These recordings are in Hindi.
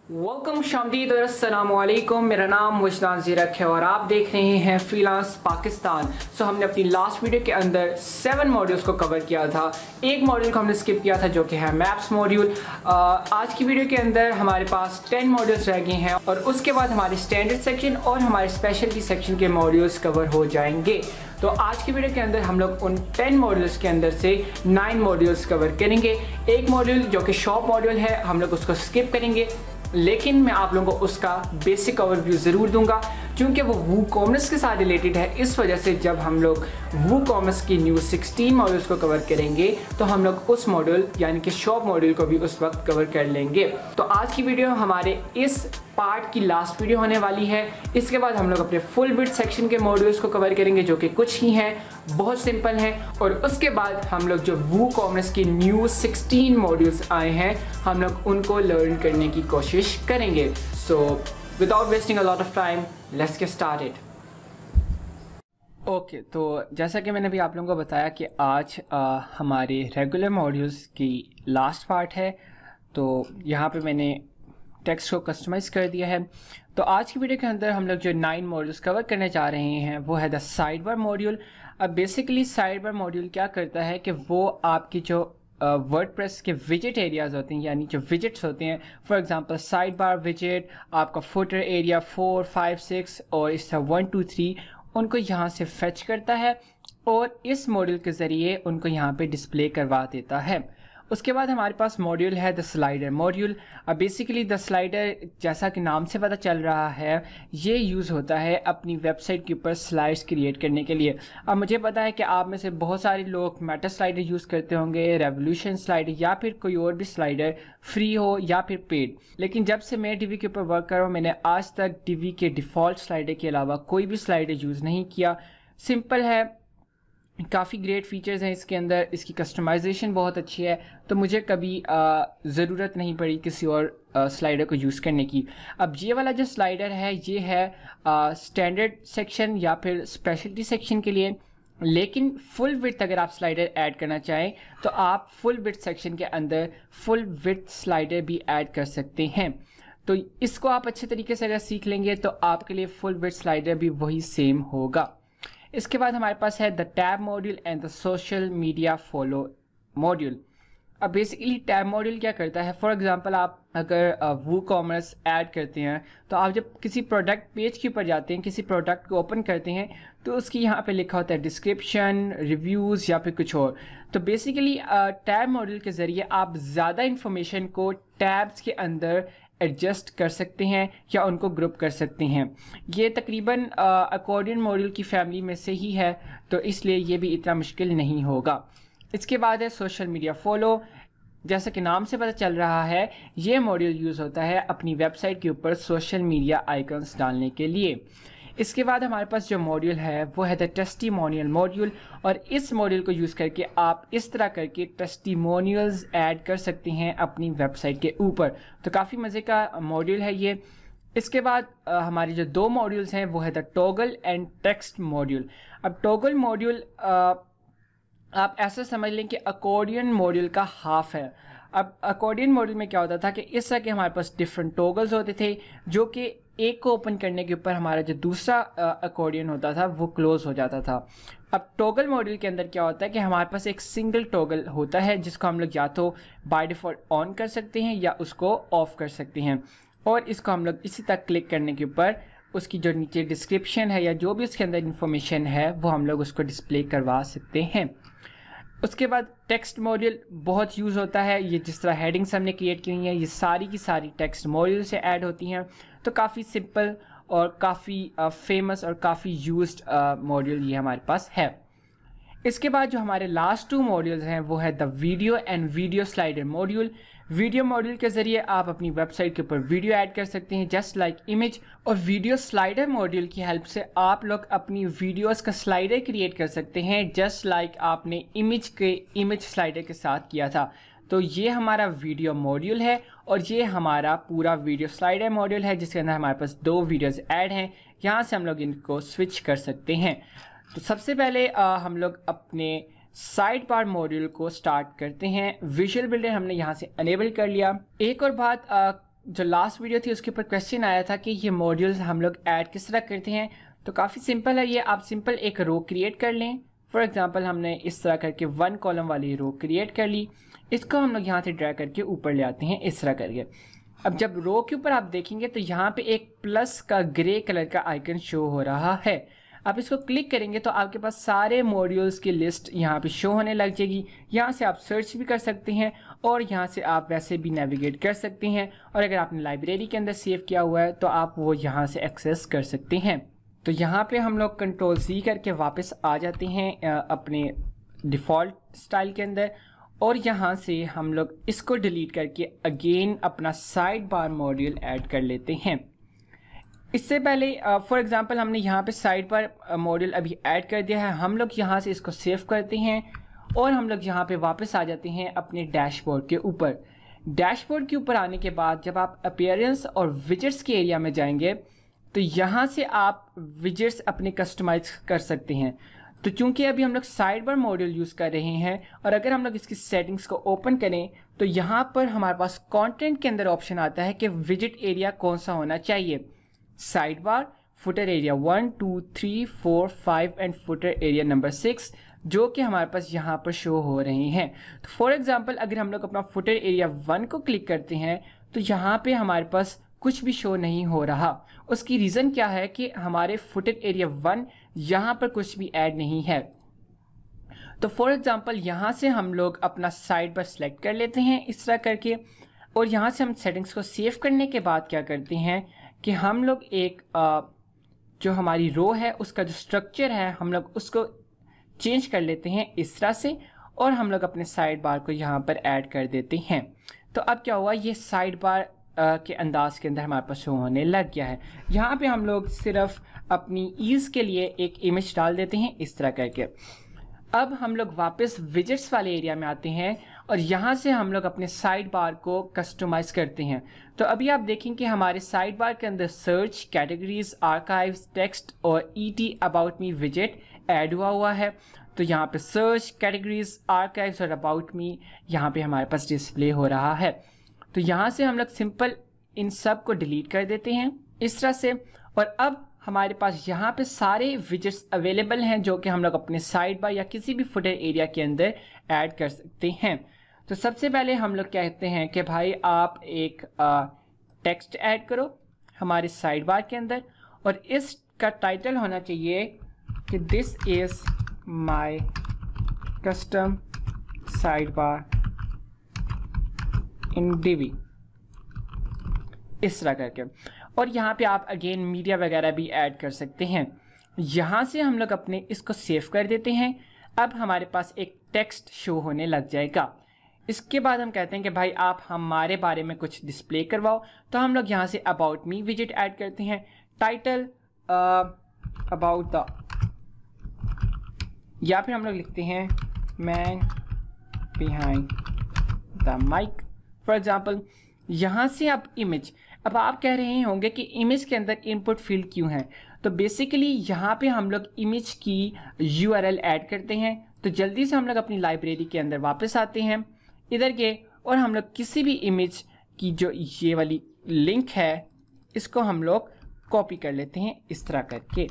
वेलकम शामदीद और अस्सलामुअलैकुम। मेरा नाम मुजदान ज़ीरक है और आप देख रहे हैं फ्रीलांस पाकिस्तान। हमने अपनी लास्ट वीडियो के अंदर 7 मॉड्यूल्स को कवर किया था। एक मॉड्यूल को हमने स्किप किया था जो कि है मैप्स मॉड्यूल। आज की वीडियो के अंदर हमारे पास 10 मॉड्यूल्स रह गए हैं और उसके बाद हमारे स्टैंडर्ड सेक्शन और हमारे स्पेशलिटी सेक्शन के मॉड्यूल्स कवर हो जाएंगे। तो आज की वीडियो के अंदर हम लोग उन 10 मॉड्यूल्स के अंदर से 9 मॉड्यूल्स कवर करेंगे। एक मॉड्यूल जो कि शॉप मॉड्यूल है हम लोग उसको स्किप करेंगे, लेकिन मैं आप लोगों को उसका बेसिक ओवरव्यू ज़रूर दूंगा क्योंकि वो वूकॉमर्स के साथ रिलेटेड है। इस वजह से जब हम लोग वूकॉमर्स की न्यू 16 मॉड्यूल्स को कवर करेंगे तो हम लोग उस मॉड्यूल यानी कि शॉप मॉड्यूल को भी उस वक्त कवर कर लेंगे। तो आज की वीडियो हमारे इस पार्ट की लास्ट वीडियो होने वाली है। इसके बाद हम लोग अपने फुल विड्थ सेक्शन के मॉड्यूल्स को कवर करेंगे जो कि कुछ ही हैं, बहुत सिंपल हैं। और उसके बाद हम लोग जो वूकॉमर्स की न्यू 16 मॉड्यूल्स आए हैं हम लोग उनको लर्न करने की कोशिश करेंगे। So without wasting a lot of time let's get started. Okay, तो जैसा कि मैंने भी आप लोगों को बताया कि आज हमारे रेगुलर मॉड्यूल्स की लास्ट पार्ट है। तो यहाँ पे मैंने टेक्स्ट को कस्टमाइज़ कर दिया है। तो आज की वीडियो के अंदर हम लोग जो 9 मॉड्यूल्स कवर करने जा रहे हैं वो है द साइड बार मॉड्यूल। अब बेसिकली साइड बार मॉड्यूल क्या करता है कि वो आपकी जो वर्डप्रेस के विजेट एरियाज़ होते हैं यानी जो विजेट्स होते हैं, फॉर एग्जांपल साइड बार विजेट, आपका फुटर एरिया 4, 5, 6 और इस तरह 1, 2, 3 उनको यहाँ से फेच करता है और इस मॉड्यूल के ज़रिए उनको यहाँ पे डिस्प्ले करवा देता है। उसके बाद हमारे पास मॉड्यूल है द स्लाइडर मॉड्यूल। अब बेसिकली द स्लाइडर जैसा कि नाम से पता चल रहा है ये यूज़ होता है अपनी वेबसाइट के ऊपर स्लाइड्स क्रिएट करने के लिए। अब मुझे पता है कि आप में से बहुत सारे लोग मेटा स्लाइडर यूज़ करते होंगे, रेवोल्यूशन स्लाइडर या फिर कोई और भी स्लाइडर, फ्री हो या फिर पेड। लेकिन जब से मैं डिवी के ऊपर वर्क कर रहा हूँ मैंने आज तक डिवी के डिफ़ॉल्ट स्लाइडर के अलावा कोई भी स्लाइडर यूज़ नहीं किया। सिंपल है, काफ़ी ग्रेट फीचर्स हैं इसके अंदर, इसकी कस्टमाइजेशन बहुत अच्छी है, तो मुझे कभी ज़रूरत नहीं पड़ी किसी और स्लाइडर को यूज़ करने की। अब ये वाला जो स्लाइडर है ये है स्टैंडर्ड सेक्शन या फिर स्पेशलिटी सेक्शन के लिए, लेकिन फुल विड्थ अगर आप स्लाइडर ऐड करना चाहें तो आप फुल विड्थ सेक्शन के अंदर फुल विड्थ स्लाइडर भी ऐड कर सकते हैं। तो इसको आप अच्छे तरीके से अगर सीख लेंगे तो आपके लिए फुल विड्थ स्लाइडर भी वही सेम होगा। इसके बाद हमारे पास है the tab module and the social media follow module. अब बेसिकली टैब मॉड्यूल क्या करता है, फॉर एग्जांपल आप अगर वूकॉमर्स ऐड करते हैं तो आप जब किसी प्रोडक्ट पेज के ऊपर जाते हैं, किसी प्रोडक्ट को ओपन करते हैं तो उसकी यहाँ पे लिखा होता है डिस्क्रिप्शन, रिव्यूज़ या फिर कुछ और। तो बेसिकली टैब मॉड्यूल के ज़रिए आप ज़्यादा इन्फॉर्मेशन को टैब्स के अंदर एडजस्ट कर सकते हैं या उनको ग्रुप कर सकते हैं। ये तकरीबन अकॉर्डियन मॉड्यूल की फैमिली में से ही है, तो इसलिए ये भी इतना मुश्किल नहीं होगा। इसके बाद है सोशल मीडिया फॉलो। जैसा कि नाम से पता चल रहा है ये मॉड्यूल यूज़ होता है अपनी वेबसाइट के ऊपर सोशल मीडिया आइकन्स डालने के लिए। इसके बाद हमारे पास जो मॉड्यूल है वो है द टेस्टिमोनियल मॉड्यूल, और इस मॉड्यूल को यूज़ करके आप इस तरह करके टेस्टिमोनियल्स ऐड कर सकते हैं अपनी वेबसाइट के ऊपर। तो काफ़ी मज़े का मॉड्यूल है ये। इसके बाद हमारे जो 2 मॉड्यूल्स हैं वो है the toggle and text module. अब टॉगल मॉड्यूल आप ऐसा समझ लें कि अकॉर्डियन मॉड्यूल का हाफ है। अब अकॉर्डियन मॉड्यूल में क्या होता था कि इस तरह के हमारे पास डिफरेंट टॉगल्स होते थे जो कि एक को ओपन करने के ऊपर हमारा जो दूसरा अकॉर्डियन होता था वो क्लोज हो जाता था। अब टॉगल मॉड्यूल के अंदर क्या होता है कि हमारे पास एक सिंगल टॉगल होता है जिसको हम लोग या तो बाय डिफ़ॉल्ट ऑन कर सकते हैं या उसको ऑफ कर सकते हैं, और इसको हम लोग इसी तक क्लिक करने के ऊपर उसकी जो नीचे डिस्क्रिप्शन है या जो भी उसके अंदर इंफॉर्मेशन है वो हम लोग उसको डिस्प्ले करवा सकते हैं। उसके बाद टेक्स्ट मॉड्यूल बहुत यूज़ होता है। ये जिस तरह हेडिंग्स हमने क्रिएट की हुई हैं ये सारी की सारी टेक्स्ट मॉड्यूल से ऐड होती हैं, तो काफ़ी सिंपल और काफ़ी फेमस और काफ़ी यूज्ड मॉड्यूल ये हमारे पास है। इसके बाद जो हमारे लास्ट 2 मॉड्यूल्स हैं वो है the video and video slider module. Video module के ज़रिए आप अपनी वेबसाइट के ऊपर वीडियो ऐड कर सकते हैं जस्ट लाइक इमेज, और वीडियो स्लाइडर मॉड्यूल की हेल्प से आप लोग अपनी वीडियोस का स्लाइडर क्रिएट कर सकते हैं जस्ट लाइक आपने इमेज स्लाइडर के साथ किया था। तो ये हमारा वीडियो मॉड्यूल है और ये हमारा पूरा वीडियो स्लाइडर मॉड्यूल है जिसके अंदर हमारे पास 2 वीडियोज़ ऐड हैं। यहाँ से हम लोग इनको स्विच कर सकते हैं। तो सबसे पहले हम लोग अपने साइड बार मॉड्यूल को स्टार्ट करते हैं। विजुअल बिल्डर हमने यहाँ से अनेबल कर लिया। एक और बात जो लास्ट वीडियो थी उसके ऊपर क्वेश्चन आया था कि ये मॉड्यूल्स हम लोग ऐड किस तरह करते हैं। तो काफ़ी सिंपल है ये, आप सिंपल एक रो क्रिएट कर लें। फॉर एग्जांपल हमने इस तरह करके 1 कॉलम वाली रो क्रिएट कर ली, इसको हम लोग यहाँ से ड्रैग करके ऊपर ले आते हैं इस तरह करके। अब जब रो के ऊपर आप देखेंगे तो यहाँ पे एक प्लस का ग्रे कलर का आइकन शो हो रहा है। आप इसको क्लिक करेंगे तो आपके पास सारे मॉड्यूल्स की लिस्ट यहाँ पे शो होने लग जाएगी। यहाँ से आप सर्च भी कर सकते हैं और यहाँ से आप वैसे भी नेविगेट कर सकते हैं, और अगर आपने लाइब्रेरी के अंदर सेव किया हुआ है तो आप वो यहाँ से एक्सेस कर सकते हैं। तो यहाँ पे हम लोग कंट्रोल C करके वापस आ जाते हैं अपने डिफ़ॉल्ट स्टाइल के अंदर, और यहाँ से हम लोग इसको डिलीट करके अगेन अपना साइड बार मॉड्यूल ऐड कर लेते हैं। इससे पहले फॉर एग्जांपल हमने यहाँ पे साइड बार मॉड्यूल अभी ऐड कर दिया है। हम लोग यहाँ से इसको सेव करते हैं और हम लोग यहाँ पे वापस आ जाते हैं अपने डैशबोर्ड के ऊपर। डैशबोर्ड के ऊपर आने के बाद जब आप अपीयरेंस और विजेट्स के एरिया में जाएंगे तो यहाँ से आप विजेट्स अपने कस्टमाइज कर सकते हैं। तो चूंकि अभी हम लोग साइड बार मॉड्यूल यूज़ कर रहे हैं और अगर हम लोग इसकी सेटिंग्स को ओपन करें तो यहाँ पर हमारे पास कंटेंट के अंदर ऑप्शन आता है कि विजेट एरिया कौन सा होना चाहिए। Side bar, footer area 1, 2, 3, 4, 5 and footer area number 6 जो कि हमारे पास यहाँ पर शो हो रहे हैं। तो फॉर एग्जांपल अगर हम लोग अपना फुटर एरिया 1 को क्लिक करते हैं तो यहाँ पे हमारे पास कुछ भी शो नहीं हो रहा। उसकी रीज़न क्या है कि हमारे फुटर एरिया 1 यहाँ पर कुछ भी ऐड नहीं है। तो फॉर एग्जांपल यहाँ से हम लोग अपना साइड बार सेलेक्ट कर लेते हैं इस तरह करके, और यहाँ से हम सेटिंग्स को सेव करने के बाद क्या करते हैं कि हम लोग एक जो हमारी रो है उसका जो स्ट्रक्चर है हम लोग उसको चेंज कर लेते हैं इस तरह से, और हम लोग अपने साइड बार को यहाँ पर ऐड कर देते हैं। तो अब क्या हुआ, ये साइड बार के अंदाज के अंदर हमारे पास शो होने लग गया है। यहाँ पे हम लोग सिर्फ अपनी ईज़ के लिए एक इमेज डाल देते हैं इस तरह करके। अब हम लोग वापस विजेट्स वाले एरिया में आते हैं और यहाँ से हम लोग अपने साइड बार को कस्टमाइज़ करते हैं। तो अभी आप देखें कि हमारे साइड बार के अंदर सर्च, कैटेगरीज, आर्काइव्स, टेक्स्ट और ET अबाउट मी विजेट ऐड हुआ है। तो यहाँ पे सर्च, कैटेगरीज, आर्काइव्स और अबाउट मी यहाँ पे हमारे पास डिस्प्ले हो रहा है। तो यहाँ से हम लोग सिंपल इन सब को डिलीट कर देते हैं इस तरह से, और अब हमारे पास यहाँ पे सारे विजेट्स अवेलेबल हैं जो कि हम लोग अपने साइड बार या किसी भी फुटर एरिया के अंदर ऐड कर सकते हैं। तो सबसे पहले हम लोग कहते हैं कि भाई आप एक टेक्स्ट ऐड करो हमारे साइड बार के अंदर, और इसका टाइटल होना चाहिए कि this is my custom side bar in Divi इस तरह करके। और यहाँ पे आप अगेन मीडिया वगैरह भी ऐड कर सकते हैं। यहाँ से हम लोग अपने इसको सेव कर देते हैं। अब हमारे पास एक टेक्स्ट शो होने लग जाएगा। इसके बाद हम कहते हैं कि भाई आप हमारे बारे में कुछ डिस्प्ले करवाओ। तो हम लोग यहाँ से अबाउट मी विजेट ऐड करते हैं। टाइटल अबाउट द, या फिर हम लोग लिखते हैं man behind the mic for example. यहाँ से आप इमेज, अब आप कह रहे होंगे कि इमेज के अंदर इनपुट फील्ड क्यों है, तो बेसिकली यहाँ पे हम लोग इमेज की URL ऐड करते हैं। तो जल्दी से हम लोग अपनी लाइब्रेरी के अंदर वापस आते हैं इधर के, और हम लोग किसी भी इमेज की जो ये वाली लिंक है इसको हम लोग कॉपी कर लेते हैं इस तरह करके।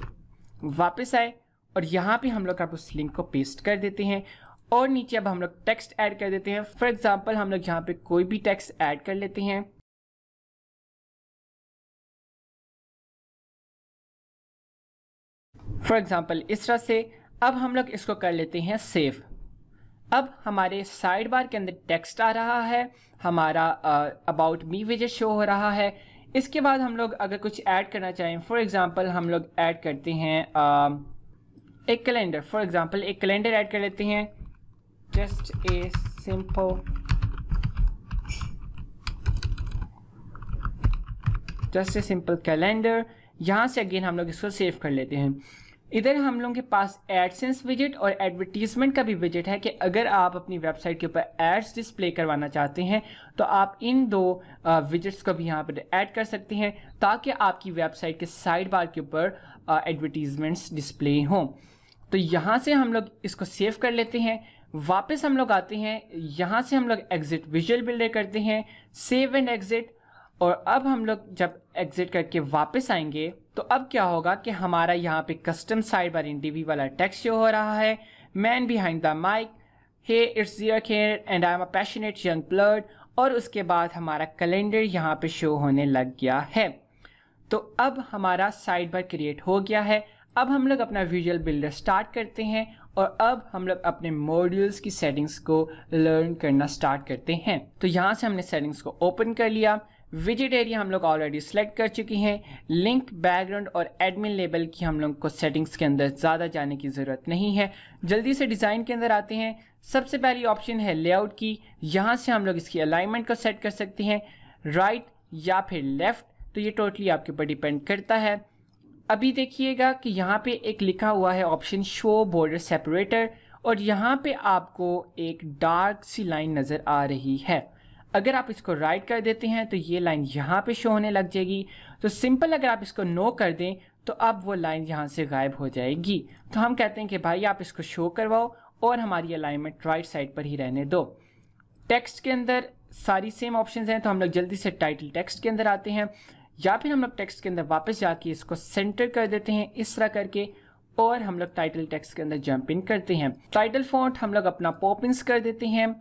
वापस आए और यहाँ पे हम लोग अब उस लिंक को पेस्ट कर देते हैं, और नीचे अब हम लोग टेक्स्ट ऐड कर देते हैं। फॉर एग्जांपल हम लोग यहाँ पे कोई भी टेक्स्ट ऐड कर लेते हैं। फॉर एग्जांपल इस तरह से। अब हम लोग इसको कर लेते हैं सेव। अब हमारे साइड बार के अंदर टेक्स्ट आ रहा है, हमारा अबाउट मी विजेट शो हो रहा है। इसके बाद हम लोग अगर कुछ ऐड करना चाहें, फॉर एग्जांपल हम लोग ऐड करते हैं एक कैलेंडर। फॉर एग्जांपल एक कैलेंडर ऐड कर लेते हैं, जस्ट ए सिंपल कैलेंडर। यहाँ से अगेन हम लोग इसको सेव कर लेते हैं। इधर हम लोगों के पास एडसेंस विजेट और एडवर्टीजमेंट का भी विजेट है कि अगर आप अपनी वेबसाइट के ऊपर एड्स डिस्प्ले करवाना चाहते हैं तो आप इन दो विजेट्स को भी यहाँ पर ऐड कर सकते हैं ताकि आपकी वेबसाइट के साइड बार के ऊपर एडवर्टीजमेंट्स डिस्प्ले हों। तो यहाँ से हम लोग इसको सेव कर लेते हैं। वापस हम लोग आते हैं, यहाँ से हम लोग एग्जिट विजुअल बिल्डर करते हैं, सेव एंड एग्जिट, और अब हम लोग जब एग्जिट करके वापस आएंगे तो अब क्या होगा कि हमारा यहाँ पे custom side bar in D V text show हो रहा है, man behind the mic, hey it's ज़ियक here and I am a passionate young blood, और उसके बाद हमारा कैलेंडर यहाँ पे शो होने लग गया है। तो अब हमारा साइड बार क्रिएट हो गया है। अब हम लोग अपना विजुअल बिल्डर स्टार्ट करते हैं और अब हम लोग अपने मॉड्यूल्स की सेटिंग्स को लर्न करना स्टार्ट करते हैं। तो यहाँ से हमने सेटिंग्स को ओपन कर लिया। विजेट एरिया हम लोग ऑलरेडी सेलेक्ट कर चुके हैं। लिंक, बैकग्राउंड और एडमिन लेबल की हम लोग को सेटिंग्स के अंदर ज़्यादा जाने की ज़रूरत नहीं है। जल्दी से डिज़ाइन के अंदर आते हैं। सबसे पहली ऑप्शन है लेआउट की। यहाँ से हम लोग इसकी अलाइनमेंट को सेट कर सकते हैं, राइट या फिर लेफ़्ट, तो ये टोटली आपके ऊपर डिपेंड करता है। अभी देखिएगा कि यहाँ पे एक लिखा हुआ है ऑप्शन शो बॉर्डर सेपरेटर, और यहाँ पे आपको एक डार्क सी लाइन नज़र आ रही है। अगर आप इसको राइट कर देते हैं तो ये लाइन यहाँ पे शो होने लग जाएगी। तो सिंपल अगर आप इसको नो कर दें तो अब वो लाइन यहाँ से गायब हो जाएगी। तो हम कहते हैं कि भाई आप इसको शो करवाओ और हमारी अलाइनमेंट राइट साइड पर ही रहने दो। टेक्स्ट के अंदर सारी सेम ऑप्शंस हैं, तो हम लोग जल्दी से टाइटल टेक्स्ट के अंदर आते हैं, या फिर हम लोग टेक्स्ट के अंदर वापस जाके इसको सेंटर कर देते हैं इस तरह करके, और हम लोग टाइटल टेक्स्ट के अंदर जंप इन करते हैं। टाइटल फॉन्ट हम लोग अपना पॉपिंस कर देते हैं,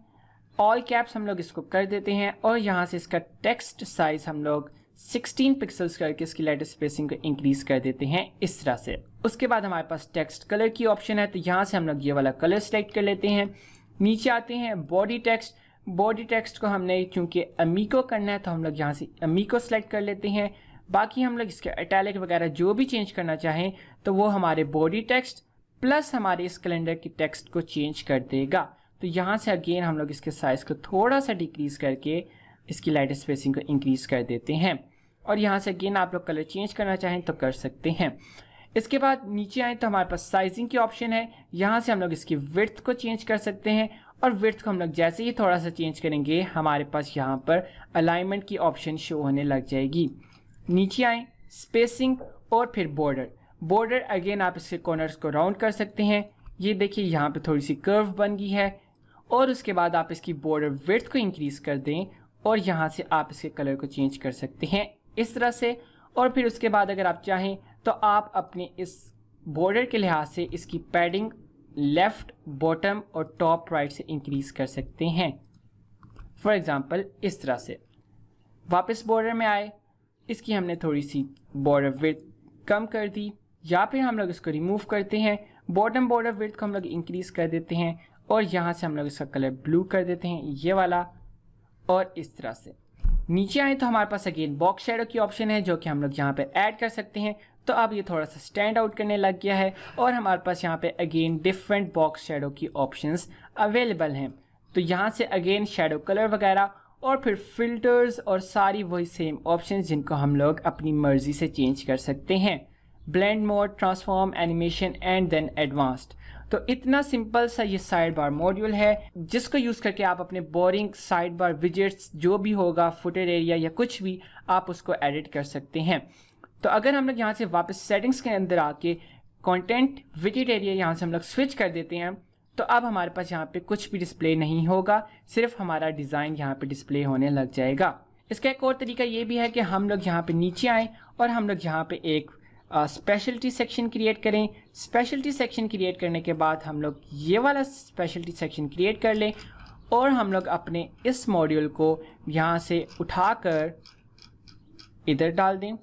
ऑल कैप्स हम लोग इसको कर देते हैं, और यहाँ से इसका टेक्स्ट साइज हम लोग 16 पिक्सल्स करके इसकी लेटर स्पेसिंग को इंक्रीज कर देते हैं इस तरह से। उसके बाद हमारे पास टेक्स्ट कलर की ऑप्शन है, तो यहाँ से हम लोग ये वाला कलर सेलेक्ट कर लेते हैं। नीचे आते हैं बॉडी टेक्स्ट। बॉडी टेक्स्ट को हमने चूंकि अमीको करना है तो हम लोग यहाँ से अमीको सेलेक्ट कर लेते हैं। बाकी हम लोग इसके इटैलिक वगैरह जो भी चेंज करना चाहें तो वो हमारे बॉडी टेक्स्ट प्लस हमारे इस कैलेंडर की टेक्स्ट को चेंज कर देगा। तो यहाँ से अगेन हम लोग इसके साइज़ को थोड़ा सा डिक्रीज़ करके इसकी लेटर स्पेसिंग को इंक्रीज़ कर देते हैं, और यहाँ से अगेन आप लोग कलर चेंज करना चाहें तो कर सकते हैं। इसके बाद नीचे आए तो हमारे पास साइजिंग की ऑप्शन है। यहाँ से हम लोग इसकी विड्थ को चेंज कर सकते हैं, और विड्थ को हम लोग जैसे ही थोड़ा सा चेंज करेंगे हमारे पास यहाँ पर अलाइनमेंट की ऑप्शन शो होने लग जाएगी। नीचे आए स्पेसिंग और फिर बॉर्डर। बॉर्डर अगेन आप इसके कॉर्नर्स को राउंड कर सकते हैं। ये देखिए यहाँ पे थोड़ी सी कर्व बन गई है, और उसके बाद आप इसकी बॉर्डर विड्थ को इंक्रीज कर दें, और यहाँ से आप इसके कलर को चेंज कर सकते हैं इस तरह से। और फिर उसके बाद अगर आप चाहें तो आप अपने इस बॉर्डर के लिहाज से इसकी पैडिंग लेफ़्ट, बॉटम और टॉप राइट से इंक्रीज कर सकते हैं। फॉर एग्ज़ाम्पल इस तरह से वापस बॉर्डर में आए, इसकी हमने थोड़ी सी बॉर्डर विड्थ कम कर दी, या फिर हम लोग इसको रिमूव करते हैं। बॉटम बॉर्डर विड्थ को हम लोग इंक्रीज कर देते हैं, और यहाँ से हम लोग इसका कलर ब्लू कर देते हैं ये वाला, और इस तरह से। नीचे आए तो हमारे पास अगेन बॉक्स शेडो की ऑप्शन है जो कि हम लोग यहाँ पे ऐड कर सकते हैं। तो अब ये थोड़ा सा स्टैंड आउट करने लग गया है, और हमारे पास यहाँ पे अगेन डिफरेंट बॉक्स शेडो की ऑप्शंस अवेलेबल हैं। तो यहाँ से अगेन शेडो कलर वगैरह, और फिर फिल्टर्स और सारी वही सेम ऑप्शंस जिनको हम लोग अपनी मर्जी से चेंज कर सकते हैं। Blend mode, transform, animation and then advanced. तो इतना सिंपल सा ये साइड बार मॉड्यूल है जिसको यूज़ करके आप अपने बोरिंग साइड बार विजेट्स जो भी होगा, फुटर एरिया या कुछ भी, आप उसको एडिट कर सकते हैं। तो अगर हम लोग यहाँ से वापस सेटिंग्स के अंदर आके कंटेंट विजेट एरिया यहाँ से हम लोग स्विच कर देते हैं, तो अब हमारे पास यहाँ पे कुछ भी डिस्प्ले नहीं होगा, सिर्फ हमारा डिज़ाइन यहाँ पे डिस्प्ले होने लग जाएगा। इसका एक और तरीका ये भी है कि हम लोग यहाँ पे नीचे आएँ और हम लोग यहाँ पे एक स्पेशलिटी सेक्शन क्रिएट करें। स्पेशलिटी सेक्शन क्रिएट करने के बाद हम लोग ये वाला स्पेशलिटी सेक्शन क्रिएट कर लें, और हम लोग अपने इस मॉड्यूल को यहाँ से उठाकर इधर डाल दें।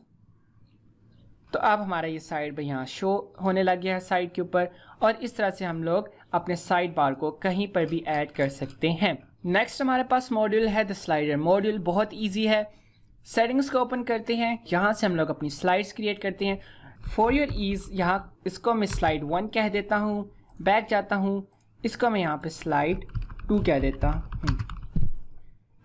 तो अब हमारा ये साइड बार यहाँ शो होने लग गया है साइड के ऊपर, और इस तरह से हम लोग अपने साइड बार को कहीं पर भी ऐड कर सकते हैं। नेक्स्ट हमारे पास मॉड्यूल है द स्लाइडर मॉड्यूल। बहुत ईजी है। सेटिंग्स को ओपन करते हैं, यहाँ से हम लोग अपनी स्लाइड्स क्रिएट करते हैं। फॉर योर ईज यहाँ इसको मैं स्लाइड 1 कह देता हूँ, बैक जाता हूँ, इसको मैं यहाँ पे स्लाइड 2 कह देता हूँ।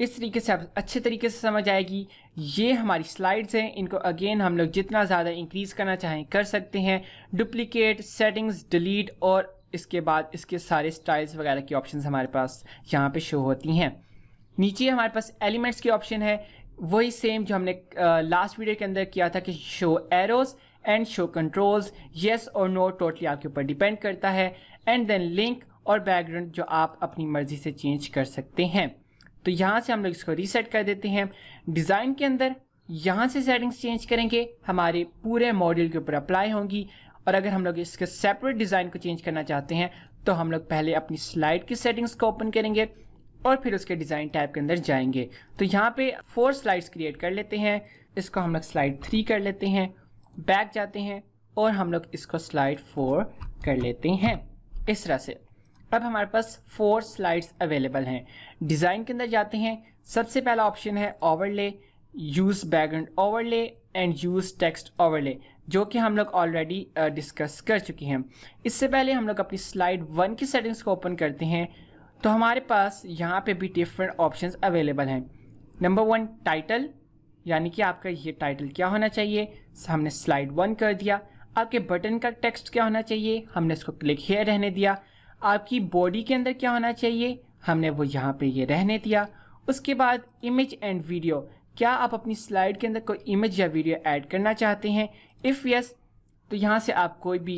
इस तरीके से आप अच्छे तरीके से समझ आएगी। ये हमारी स्लाइड्स हैं, इनको अगेन हम लोग जितना ज़्यादा इंक्रीज़ करना चाहें कर सकते हैं। डुप्लीकेट, सेटिंग्स, डिलीट, और इसके बाद इसके सारे स्टाइल्स वगैरह की ऑप्शंस हमारे पास यहाँ पे शो होती हैं। नीचे हमारे पास एलिमेंट्स की ऑप्शन है, वही सेम जो हमने लास्ट वीडियो के अंदर किया था कि show arrows and show controls, yes और नो टोटली आपके ऊपर डिपेंड करता है। एंड देन लिंक और बैकग्राउंड जो आप अपनी मर्जी से चेंज कर सकते हैं। तो यहाँ से हम लोग इसको रीसेट कर देते हैं। डिज़ाइन के अंदर यहाँ से सेटिंग्स चेंज करेंगे, हमारे पूरे मॉड्यूल के ऊपर अप्लाई होंगी। और अगर हम लोग इसके सेपरेट डिज़ाइन को चेंज करना चाहते हैं तो हम लोग पहले अपनी स्लाइड की सेटिंग्स को ओपन करेंगे और फिर उसके डिज़ाइन टैब के अंदर जाएंगे। तो यहाँ पे 4 स्लाइड्स क्रिएट कर लेते हैं। इसको हम लोग स्लाइड 3 कर लेते हैं, बैक जाते हैं और हम लोग इसको स्लाइड 4 कर लेते हैं। इस तरह से अब हमारे पास 4 स्लाइड्स अवेलेबल हैं। डिज़ाइन के अंदर जाते हैं, सबसे पहला ऑप्शन है overlay, use background overlay and use text overlay, जो कि हम लोग ऑलरेडी डिस्कस कर चुके हैं। इससे पहले हम लोग अपनी स्लाइड 1 की सेटिंग्स को ओपन करते हैं। तो हमारे पास यहाँ पे भी डिफरेंट ऑप्शंस अवेलेबल हैं। नंबर 1 टाइटल, यानी कि आपका ये टाइटल क्या होना चाहिए, हमने स्लाइड 1 कर दिया। आपके बटन का टेक्स्ट क्या होना चाहिए, हमने इसको क्लिक हियर रहने दिया। आपकी बॉडी के अंदर क्या होना चाहिए, हमने वो यहाँ पे ये रहने दिया। उसके बाद इमेज एंड वीडियो, क्या आप अपनी स्लाइड के अंदर कोई इमेज या वीडियो ऐड करना चाहते हैं? इफ़ यस, तो यहाँ से आप कोई भी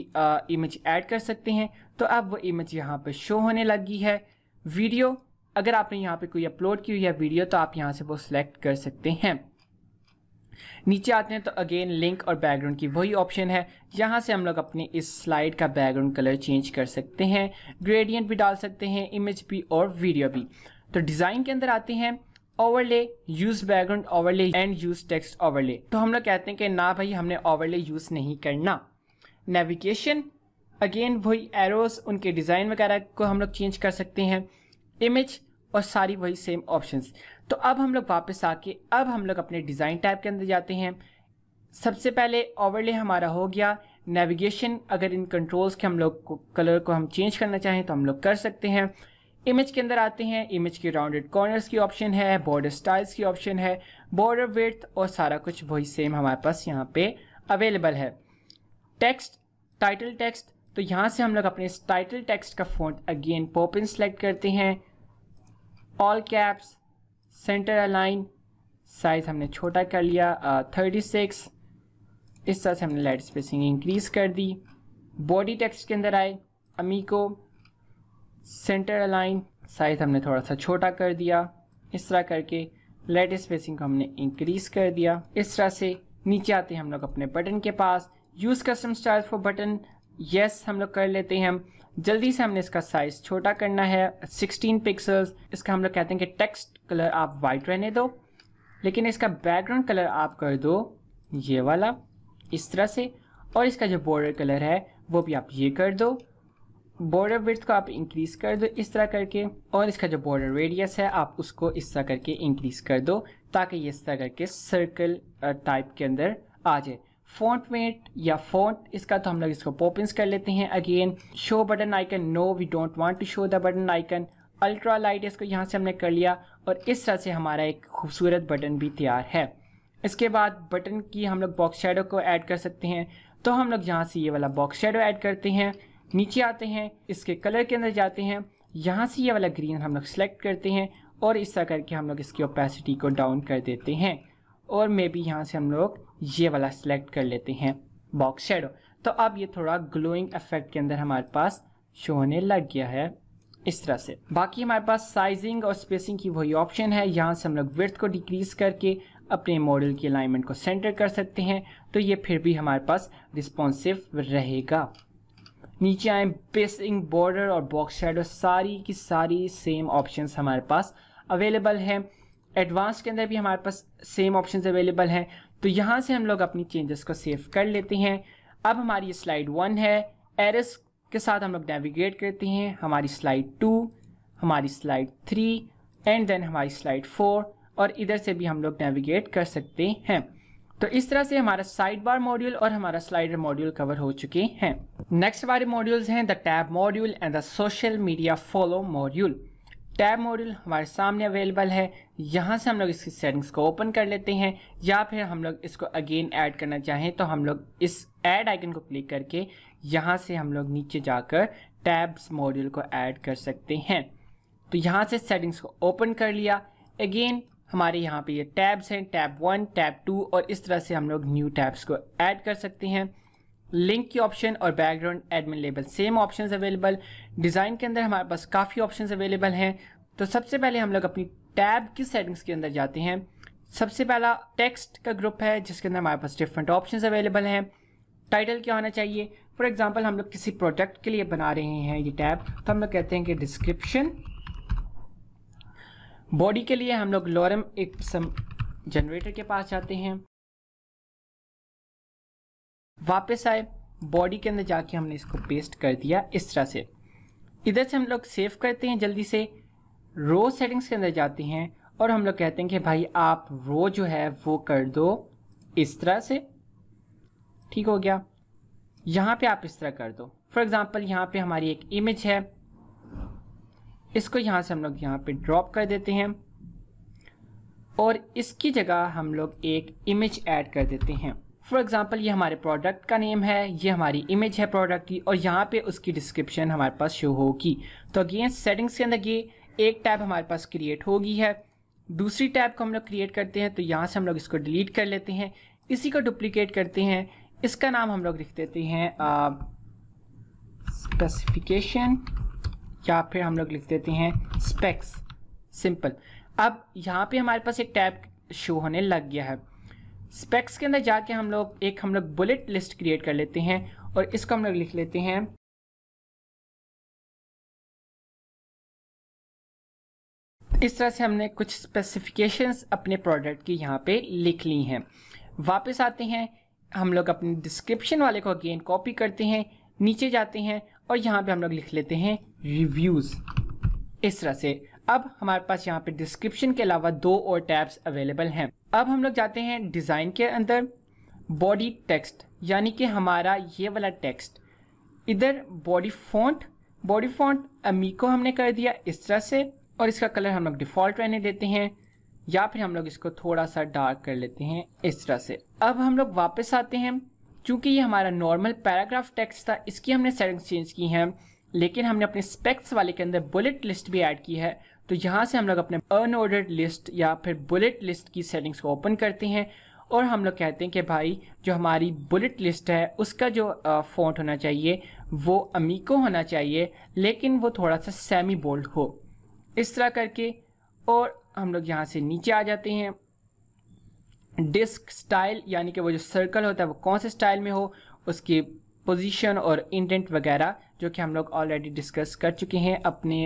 इमेज ऐड कर सकते हैं। तो अब वो इमेज यहाँ पे शो होने लगी है। वीडियो, अगर आपने यहाँ पे कोई अपलोड की हुई है वीडियो तो आप यहाँ से वो सिलेक्ट कर सकते हैं। नीचे आते हैं तो अगेन लिंक और बैकग्राउंड की वही ऑप्शन है। यहाँ से हम लोग अपनी इस स्लाइड का बैकग्राउंड कलर चेंज कर सकते हैं, ग्रेडियंट भी डाल सकते हैं, इमेज भी और वीडियो भी। तो डिज़ाइन के अंदर आते हैं, overlay, use background overlay and use text overlay. तो हम लोग कहते हैं कि ना भाई हमने ओवरले यूज़ नहीं करना। नेविगेशन, अगेन वही एरोस, उनके डिज़ाइन वगैरह को हम लोग चेंज कर सकते हैं। इमेज और सारी वही सेम ऑप्शंस। तो अब हम लोग वापस आके अब हम लोग अपने डिज़ाइन टैब के अंदर जाते हैं। सबसे पहले ओवरले हमारा हो गया। नेविगेशन, अगर इन कंट्रोल्स के हम लोग को कलर को हम चेंज करना चाहें तो हम लोग कर सकते हैं। इमेज के अंदर आते हैं, इमेज के राउंडेड कॉर्नर्स की ऑप्शन है, बॉर्डर स्टाइल्स की ऑप्शन है, बॉर्डर विड्थ और सारा कुछ वही सेम हमारे पास यहाँ पे अवेलेबल है। टेक्स्ट, टाइटल टेक्स्ट, तो यहाँ से हम लोग अपने इस टाइटल टेक्स्ट का फॉन्ट अगेन पॉपिन सेलेक्ट करते हैं, all caps, centre align, size हमने छोटा कर लिया 36। इस तरह से हमने लाइट स्पेसिंग इंक्रीज कर दी। बॉडी टेक्स्ट के अंदर आए, अमीको, सेंटर अलाइन, साइज हमने थोड़ा सा छोटा कर दिया। इस तरह करके लाइट स्पेसिंग को हमने इंक्रीज कर दिया। इस तरह से नीचे आते हैं हम लोग अपने बटन के पास, use custom style for button, yes हम लोग कर लेते हैं। जल्दी से हमने इसका साइज छोटा करना है 16 पिक्सल्स। इसका हम लोग कहते हैं कि टेक्स्ट कलर आप वाइट रहने दो, लेकिन इसका बैकग्राउंड कलर आप कर दो ये वाला, इस तरह से। और इसका जो बॉर्डर कलर है वो भी आप ये कर दो। बॉर्डर विड्थ को आप इंक्रीज कर दो इस तरह करके, और इसका जो बॉर्डर रेडियस है आप उसको इस तरह करके इंक्रीज कर दो, ताकि ये इस तरह करके सर्कल टाइप के अंदर आ जाए। फॉन्ट वेट या फॉन्ट, इसका तो हम लोग इसको पॉपिंस कर लेते हैं। Again show button icon, no we don't want to show the button icon. Ultra light, इसको यहाँ से हमने कर लिया और इस तरह से हमारा एक खूबसूरत बटन भी तैयार है। इसके बाद बटन की हम लोग बॉक्स शेडो को ऐड कर सकते हैं। तो हम लोग यहाँ से ये वाला बॉक्स शेडो ऐड करते हैं। नीचे आते हैं, इसके कलर के अंदर जाते हैं, यहाँ से ये वाला ग्रीन हम लोग सेलेक्ट करते हैं और इस तरह करके हम लोग इसकी ओपेसिटी को डाउन कर देते हैं। और मे बी यहाँ से हम लोग ये वाला सेलेक्ट कर लेते हैं बॉक्स शेडो। तो अब ये थोड़ा ग्लोइंग इफेक्ट के अंदर हमारे पास शो होने लग गया है इस तरह से। बाकी हमारे पास साइजिंग और स्पेसिंग की वही ऑप्शन है। यहाँ से हम लोग विड्थ को डिक्रीज करके अपने मॉडल की अलाइनमेंट को सेंटर कर सकते हैं, तो ये फिर भी हमारे पास रिस्पॉन्सिव रहेगा। नीचे आए, पेसिंग, बॉर्डर और बॉक्स शेडो, सारी की सारी सेम ऑप्शंस हमारे पास अवेलेबल हैं। एडवांस के अंदर भी हमारे पास सेम ऑप्शंस अवेलेबल हैं। तो यहाँ से हम लोग अपनी चेंजेस को सेव कर लेते हैं। अब हमारी ये स्लाइड 1 है, एरर्स के साथ हम लोग नेविगेट करते हैं। हमारी स्लाइड 2, हमारी स्लाइड 3 एंड देन हमारी स्लाइड 4, और इधर से भी हम लोग नेविगेट कर सकते हैं। तो इस तरह से हमारा साइड बार मॉड्यूल और हमारा स्लाइडर मॉड्यूल कवर हो चुके हैं। नेक्स्ट हमारे मॉड्यूल्स हैं the tab module and the social media follow module. Tab module हमारे सामने अवेलेबल है। यहाँ से हम लोग इसकी सेटिंग्स को ओपन कर लेते हैं, या फिर हम लोग इसको अगेन ऐड करना चाहें तो हम लोग इस ऐड आइकन को क्लिक करके यहाँ से हम लोग नीचे जाकर टैब्स मॉड्यूल को ऐड कर सकते हैं। तो यहाँ से सेटिंग्स को ओपन कर लिया। अगेन हमारे यहाँ पे ये टैब्स हैं, टैब 1, टैब 2, और इस तरह से हम लोग न्यू टैब्स को ऐड कर सकते हैं। लिंक की ऑप्शन और background admin label same options available. Design के अंदर हमारे पास काफ़ी ऑप्शंस अवेलेबल हैं। तो सबसे पहले हम लोग अपनी टैब की सेटिंग्स के अंदर जाते हैं, सबसे पहला टेक्स्ट का ग्रुप है जिसके अंदर हमारे पास डिफरेंट ऑप्शंस अवेलेबल हैं। टाइटल क्या होना चाहिए, फॉर एग्जांपल हम लोग किसी प्रोडक्ट के लिए बना रहे हैं ये टैब, तो हम लोग कहते हैं कि डिस्क्रिप्शन। बॉडी के लिए हम लोग लॉरम एक जनरेटर के पास जाते हैं, वापस आए, बॉडी के अंदर जाके हमने इसको पेस्ट कर दिया इस तरह से। इधर से हम लोग सेव करते हैं, जल्दी से रो सेटिंग्स के अंदर जाते हैं और हम लोग कहते हैं कि भाई आप रो जो है वो कर दो इस तरह से, ठीक हो गया। यहाँ पे आप इस तरह कर दो, फॉर एग्जांपल यहाँ पे हमारी एक इमेज है, इसको यहाँ से हम लोग यहाँ पे ड्रॉप कर देते हैं और इसकी जगह हम लोग एक इमेज ऐड कर देते हैं। फॉर एग्जांपल ये हमारे प्रोडक्ट का नेम है, ये हमारी इमेज है प्रोडक्ट की और यहाँ पे उसकी डिस्क्रिप्शन हमारे पास शो होगी। तो अगेन सेटिंग्स के अंदर ये एक टैब हमारे पास क्रिएट होगी है। दूसरी टैब को हम लोग क्रिएट करते हैं, तो यहाँ से हम लोग इसको डिलीट कर लेते हैं, इसी को डुप्लीकेट करते हैं, इसका नाम हम लोग लिख देते हैं स्पेसिफिकेशन या फिर हम लोग लिख देते हैं स्पेक्स, सिंपल। अब यहाँ पे हमारे पास एक टैब शो होने लग गया है। स्पेक्स के अंदर जाके हम लोग बुलेट लिस्ट क्रिएट कर लेते हैं और इसको हम लोग लिख लेते हैं इस तरह से। हमने कुछ स्पेसिफिकेशंस अपने प्रोडक्ट की यहाँ पे लिख ली हैं। वापस आते हैं, हम लोग अपने डिस्क्रिप्शन वाले को अगेन कॉपी करते हैं, नीचे जाते हैं और यहाँ पे हम लोग लिख लेते हैं रिव्यूज़ इस तरह से। अब हमारे पास यहाँ पे डिस्क्रिप्शन के अलावा 2 और टैब्स अवेलेबल हैं। अब हम लोग जाते हैं डिज़ाइन के अंदर, बॉडी टेक्स्ट यानी कि हमारा ये वाला टेक्स्ट, इधर बॉडी फॉन्ट अमीको हमने कर दिया इस तरह से और इसका कलर हम लोग डिफ़ॉल्ट रहने देते हैं या फिर हम लोग इसको थोड़ा सा डार्क कर लेते हैं इस तरह से। अब हम लोग वापस आते हैं, चूंकि ये हमारा नॉर्मल पैराग्राफ टेक्स्ट था, इसकी हमने सेटिंग्स चेंज की हैं, लेकिन हमने अपने स्पेक्स वाले के अंदर बुलेट लिस्ट भी ऐड की है। तो यहाँ से हम लोग अपने अनऑर्डर्ड लिस्ट या फिर बुलेट लिस्ट की सेटिंग्स को ओपन करते हैं और हम लोग कहते हैं कि भाई जो हमारी बुलेट लिस्ट है उसका जो फॉन्ट होना चाहिए वो अमीको होना चाहिए, लेकिन वो थोड़ा सा सेमी बोल्ड हो इस तरह करके। और हम लोग यहाँ से नीचे आ जाते हैं, डिस्क स्टाइल यानी कि वो जो सर्कल होता है वो कौन से स्टाइल में हो, उसकी पोजीशन और इंडेंट वगैरह, जो कि हम लोग ऑलरेडी डिस्कस कर चुके हैं अपने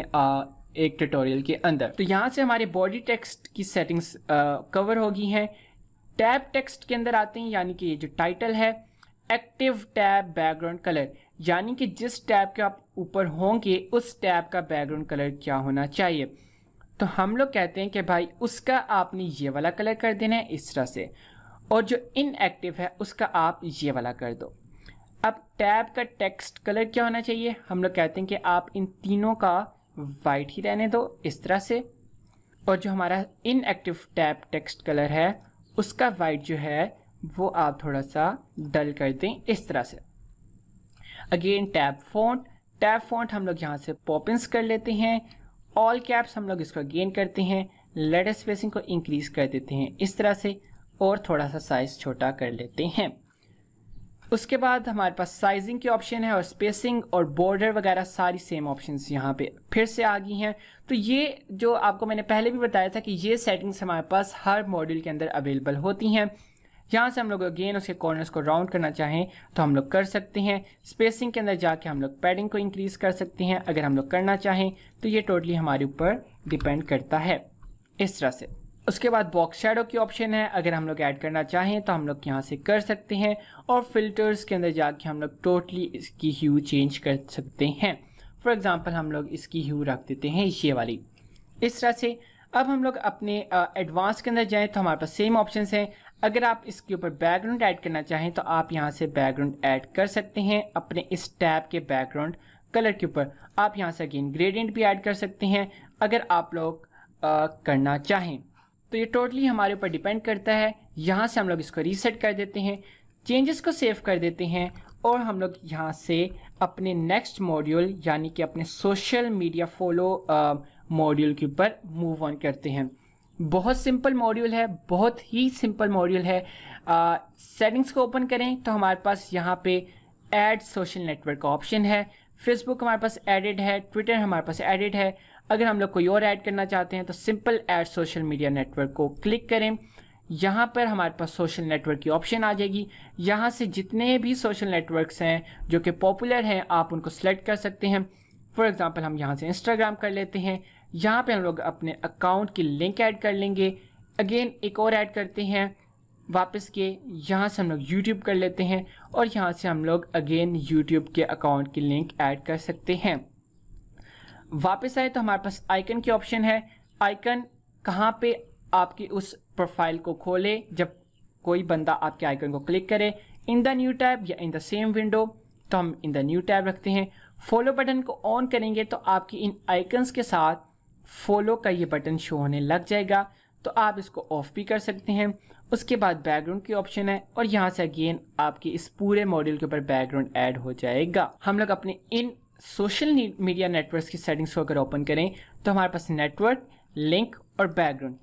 एक ट्यूटोरियल के अंदर। तो यहाँ से हमारे बॉडी टेक्स्ट की सेटिंग्स कवर होगी हैं। टैब टेक्स्ट के अंदर आते हैं, यानी कि ये जो टाइटल है, एक्टिव टैब बैकग्राउंड कलर, यानी कि जिस टैब के आप ऊपर होंगे उस टैब का बैकग्राउंड कलर क्या होना चाहिए। तो हम लोग कहते हैं कि भाई उसका आपने ये वाला कलर कर देना है इस तरह से, और जो इनएक्टिव है उसका आप ये वाला कर दो। अब टैब का टेक्स्ट कलर क्या होना चाहिए, हम लोग कहते हैं कि आप इन तीनों का वाइट ही रहने दो इस तरह से, और जो हमारा इनएक्टिव टैब टेक्स्ट कलर है उसका वाइट जो है वो आप थोड़ा सा डल कर दें इस तरह से। अगेन टैब फॉन्ट हम लोग यहाँ से पॉपिंस कर लेते हैं, ऑल कैप्स हम लोग इसको अगेन करते हैं, लेटर स्पेसिंग को इंक्रीज कर देते हैं इस तरह से और थोड़ा सा साइज छोटा कर लेते हैं। उसके बाद हमारे पास साइजिंग की ऑप्शन है और स्पेसिंग और बॉर्डर वगैरह सारी सेम ऑप्शंस यहाँ पे फिर से आ गई हैं। तो ये जो आपको मैंने पहले भी बताया था कि ये सेटिंग्स हमारे पास हर मॉड्यूल के अंदर अवेलेबल होती हैं। यहाँ से हम लोग अगेन उसके कॉर्नर्स को राउंड करना चाहें तो हम लोग कर सकते हैं। स्पेसिंग के अंदर जाके हम लोग पैडिंग को इंक्रीज कर सकते हैं अगर हम लोग करना चाहें, तो ये टोटली हमारे ऊपर डिपेंड करता है इस तरह से। उसके बाद बॉक्स शैडो की ऑप्शन है, अगर हम लोग ऐड करना चाहें तो हम लोग यहाँ से कर सकते हैं, और फिल्टर्स के अंदर जाके हम लोग टोटली इसकी ह्यू चेंज कर सकते हैं। फॉर एग्जांपल हम लोग इसकी ह्यू रख देते हैं ये वाली इस तरह से। अब हम लोग अपने एडवांस के अंदर जाएं तो हमारे पास सेम ऑप्शंस हैं। अगर आप इसके ऊपर बैकग्राउंड ऐड करना चाहें तो आप यहाँ से बैकग्राउंड ऐड कर सकते हैं अपने इस टैब के बैकग्राउंड कलर के ऊपर। आप यहाँ से अगेन ग्रेडियंट भी ऐड कर सकते हैं अगर आप लोग करना चाहें। तो ये टोटली हमारे ऊपर डिपेंड करता है। यहाँ से हम लोग इसको रीसेट कर देते हैं, चेंजेस को सेव कर देते हैं और हम लोग यहाँ से अपने नेक्स्ट मॉड्यूल यानी कि अपने सोशल मीडिया फॉलो मॉड्यूल के ऊपर मूव ऑन करते हैं। बहुत सिंपल मॉड्यूल है, बहुत ही सिंपल मॉड्यूल है। सेटिंग्स को ओपन करें तो हमारे पास यहाँ पे ऐड सोशल नेटवर्क का ऑप्शन है। फेसबुक हमारे पास एडेड है, ट्विटर हमारे पास एडेड है। अगर हम लोग कोई और ऐड करना चाहते हैं तो simple add social media network को क्लिक करें। यहाँ पर हमारे पास सोशल नेटवर्क की ऑप्शन आ जाएगी। यहाँ से जितने भी सोशल नेटवर्क्स हैं जो कि पॉपुलर हैं आप उनको सेलेक्ट कर सकते हैं। फॉर एग्जांपल हम यहाँ से इंस्टाग्राम कर लेते हैं। यहाँ पे हम लोग अपने अकाउंट की लिंक ऐड कर लेंगे। अगेन एक और ऐड करते हैं वापस के, यहाँ से हम लोग यूट्यूब कर लेते हैं और यहाँ से हम लोग अगेन यूट्यूब के अकाउंट की लिंक ऐड कर सकते हैं। वापस आए तो हमारे पास आइकन की ऑप्शन है। आइकन कहाँ पे आपकी उस प्रोफाइल को खोले जब कोई बंदा आपके आइकन को क्लिक करे, इन द न्यू टैब या इन द सेम विंडो, तो हम इन द न्यू टैब रखते हैं। फॉलो बटन को ऑन करेंगे तो आपकी इन आइकन्स के साथ फॉलो का ये बटन शो होने लग जाएगा, तो आप इसको ऑफ भी कर सकते हैं। उसके बाद बैकग्राउंड की ऑप्शन है और यहाँ से अगेन आपकी इस पूरे मॉड्यूल के ऊपर बैकग्राउंड ऐड हो जाएगा। हम लोग अपने इन सोशल मीडिया नेटवर्क्स की सेटिंग्स को अगर ओपन करें तो हमारे पास नेटवर्क, लिंक और बैकग्राउंड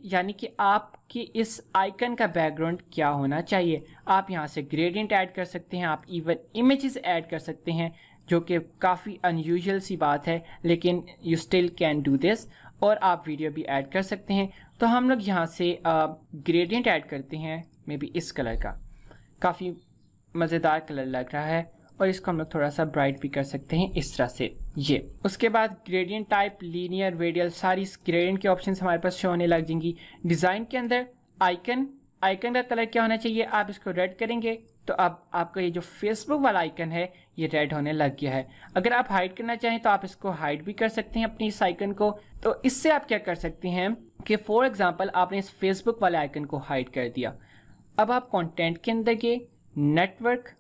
यानी कि आपकी इस आइकन का बैकग्राउंड क्या होना चाहिए। आप यहाँ से ग्रेडियंट ऐड कर सकते हैं, आप इवन इमेजेस ऐड कर सकते हैं, जो कि काफ़ी अनयूजुअल सी बात है, लेकिन you still can do this. और आप वीडियो भी ऐड कर सकते हैं। तो हम लोग यहाँ से ग्रेडियंट ऐड करते हैं, मे बी इस कलर का, काफ़ी मज़ेदार कलर लग रहा है और इसको हम लोग थोड़ा सा ब्राइट भी कर सकते हैं इस तरह से ये। उसके बाद ग्रेडियंट टाइप, लीनियर, रेडियल, सारी ग्रेडियंट के ऑप्शंस हमारे पास शो होने लग जाएंगी। डिज़ाइन के अंदर आइकन का कलर क्या होना चाहिए, आप इसको रेड करेंगे तो अब आपका ये जो फेसबुक वाला आइकन है ये रेड होने लग गया है। अगर आप हाइड करना चाहें तो आप इसको हाइड भी कर सकते हैं अपनी इस आइकन को। तो इससे आप क्या कर सकते हैं कि फॉर एग्जांपल आपने इस फेसबुक वाले आइकन को हाइड कर दिया। अब आप कंटेंट के अंदर के नेटवर्क,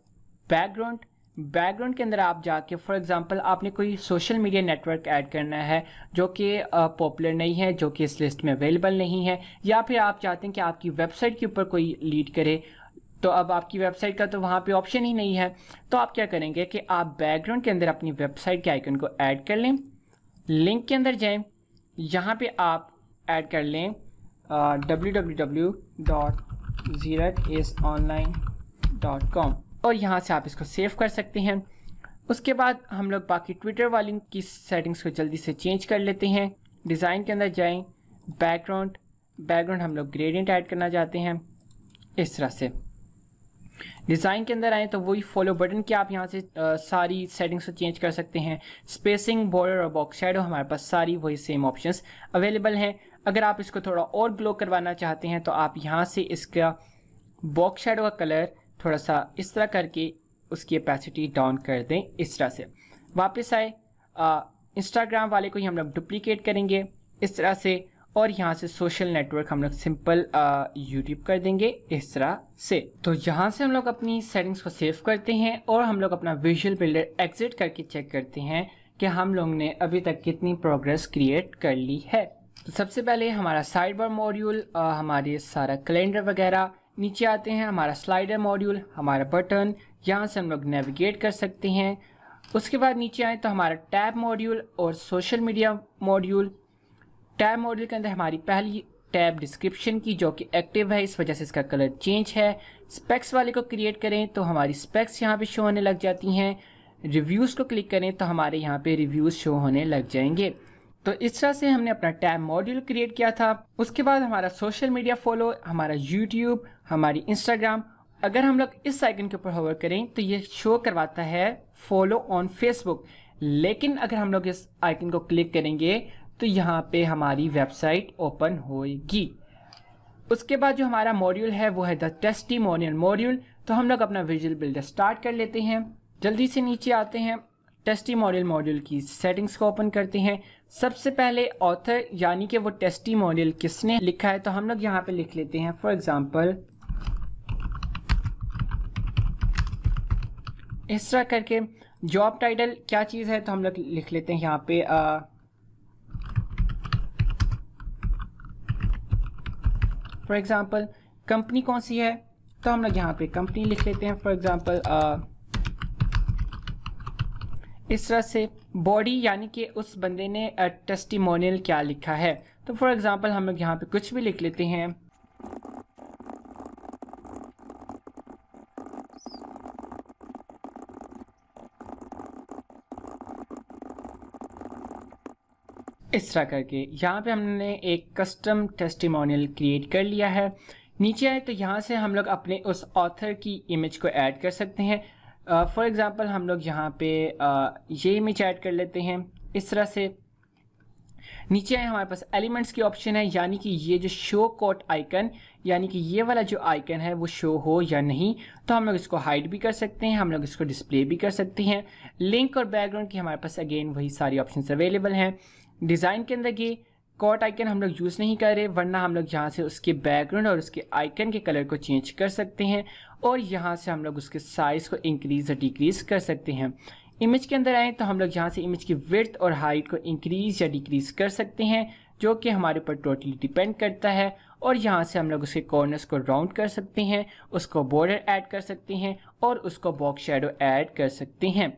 बैकग्राउंड के अंदर आप जाके फॉर एग्जांपल आपने कोई सोशल मीडिया नेटवर्क ऐड करना है जो कि पॉपुलर नहीं है, जो कि इस लिस्ट में अवेलेबल नहीं है, या फिर आप चाहते हैं कि आपकी वेबसाइट के ऊपर कोई लीड करे, तो अब आपकी वेबसाइट का तो वहाँ पे ऑप्शन ही नहीं है। तो आप क्या करेंगे कि आप बैकग्राउंड के अंदर अपनी वेबसाइट के आइकन को ऐड कर लें, लिंक के अंदर जाएं, यहाँ पे आप ऐड कर लें www.zeeratisonline.com और यहाँ से आप इसको सेव कर सकते हैं। उसके बाद हम लोग बाकी ट्विटर वाली की सेटिंग्स को जल्दी से चेंज कर लेते हैं। डिज़ाइन के अंदर जाएं, बैकग्राउंड हम लोग ग्रेडियंट ऐड करना चाहते हैं इस तरह से। डिज़ाइन के अंदर आए तो वही फॉलो बटन की आप यहाँ से सारी सेटिंग्स को चेंज कर सकते हैं। स्पेसिंग, बॉर्डर और बॉक्स शैडो हमारे पास सारी वही सेम ऑप्शंस अवेलेबल हैं। अगर आप इसको थोड़ा और ग्लो करवाना चाहते हैं तो आप यहाँ से इसका बॉक्स शैडो का कलर थोड़ा सा इस तरह करके उसकी कैपेसिटी डाउन कर दें इस तरह से। वापस आए इंस्टाग्राम वाले को ही हम लोग डुप्लीकेट करेंगे इस तरह से और यहाँ से सोशल नेटवर्क हम लोग सिंपल यूट्यूब कर देंगे इस तरह से। तो यहाँ से हम लोग अपनी सेटिंग्स को सेव करते हैं और हम लोग अपना विजुअल बिल्डर एग्जिट करके चेक करते हैं कि हम लोग ने अभी तक कितनी प्रोग्रेस क्रिएट कर ली है। तो सबसे पहले हमारा साइड बार मॉड्यूल, हमारे सारा कैलेंडर वगैरह, नीचे आते हैं हमारा स्लाइडर मॉड्यूल, हमारा बटन, यहाँ से हम लोग नेविगेट कर सकते हैं। उसके बाद नीचे आए तो हमारा टैब मॉड्यूल और social media module. Tab module के अंदर हमारी पहली टैब डिस्क्रिप्शन की जो कि एक्टिव है, इस वजह से इसका कलर चेंज है। स्पेक्स वाले को क्रिएट करें तो हमारी स्पेक्स यहाँ पे शो होने लग जाती हैं। रिव्यूज़ को क्लिक करें तो हमारे यहाँ पे रिव्यूज़ शो होने लग जाएंगे। तो इस तरह से हमने अपना टैब मॉड्यूल क्रिएट किया था। उसके बाद हमारा सोशल मीडिया फॉलो, हमारा यूट्यूब, हमारी इंस्टाग्राम, अगर हम लोग इस आइकन के ऊपर होवर करें तो ये शो करवाता है फॉलो ऑन फेसबुक, लेकिन अगर हम लोग इस आइकन को क्लिक करेंगे तो यहाँ पे हमारी वेबसाइट ओपन होगी। उसके बाद जो हमारा मॉड्यूल है वो है द टेस्टिमोनियल मॉड्यूल। तो हम लोग अपना विजुअल बिल्डर स्टार्ट कर लेते हैं। जल्दी से नीचे आते हैं, टेस्टिमोनियल मॉड्यूल की सेटिंग्स को ओपन करते हैं। सबसे पहले ऑथर यानी कि वो टेस्टिमोनियल किसने लिखा है, तो हम लोग यहाँ पे लिख लेते हैं फॉर एग्जांपल इस तरह करके। जॉब टाइटल क्या चीज़ है तो हम लोग लिख लेते हैं यहाँ पे फॉर एग्जांपल कंपनी कौन सी है तो हम लोग यहाँ पे कंपनी लिख लेते हैं फॉर एग्जांपल इस तरह से। बॉडी यानी कि उस बंदे ने टेस्टिमोनियल क्या लिखा है, तो फॉर एग्जांपल हम लोग यहाँ पे कुछ भी लिख लेते हैं। इस तरह करके यहाँ पे हमने एक कस्टम टेस्टिमोनियल क्रिएट कर लिया है। नीचे आए तो यहाँ से हम लोग अपने उस ऑथर की इमेज को ऐड कर सकते हैं। फॉर एग्ज़ाम्पल हम लोग यहाँ पे ये इमेज ऐड कर लेते हैं इस तरह से। नीचे आए हमारे पास एलिमेंट्स की ऑप्शन है, यानी कि ये जो शो कोट आइकन, यानी कि ये वाला जो आइकन है वो शो हो या नहीं, तो हम लोग इसको हाइड भी कर सकते हैं, हम लोग इसको डिस्प्ले भी कर सकते हैं। लिंक और बैकग्राउंड की हमारे पास अगेन वही सारी ऑप्शंस अवेलेबल हैं। डिज़ाइन के अंदर ये कोट आइकन हम लोग यूज़ नहीं कर रहे, वरना हम लोग यहाँ से उसके बैकग्राउंड और उसके आइकन के कलर को चेंज कर सकते हैं और यहाँ से हम लोग उसके साइज़ को इंक्रीज़ और डिक्रीज़ कर सकते हैं। इमेज के अंदर आए तो हम लोग यहाँ से इमेज की विड्थ और हाइट को इंक्रीज़ या डिक्रीज़ कर सकते हैं, जो कि हमारे ऊपर टोटली डिपेंड करता है। और यहाँ से हम लोग उसके कॉर्नर्स को राउंड कर सकते हैं, उसको बॉर्डर ऐड कर सकते हैं और उसको बॉक्स शैडो ऐड कर सकते हैं।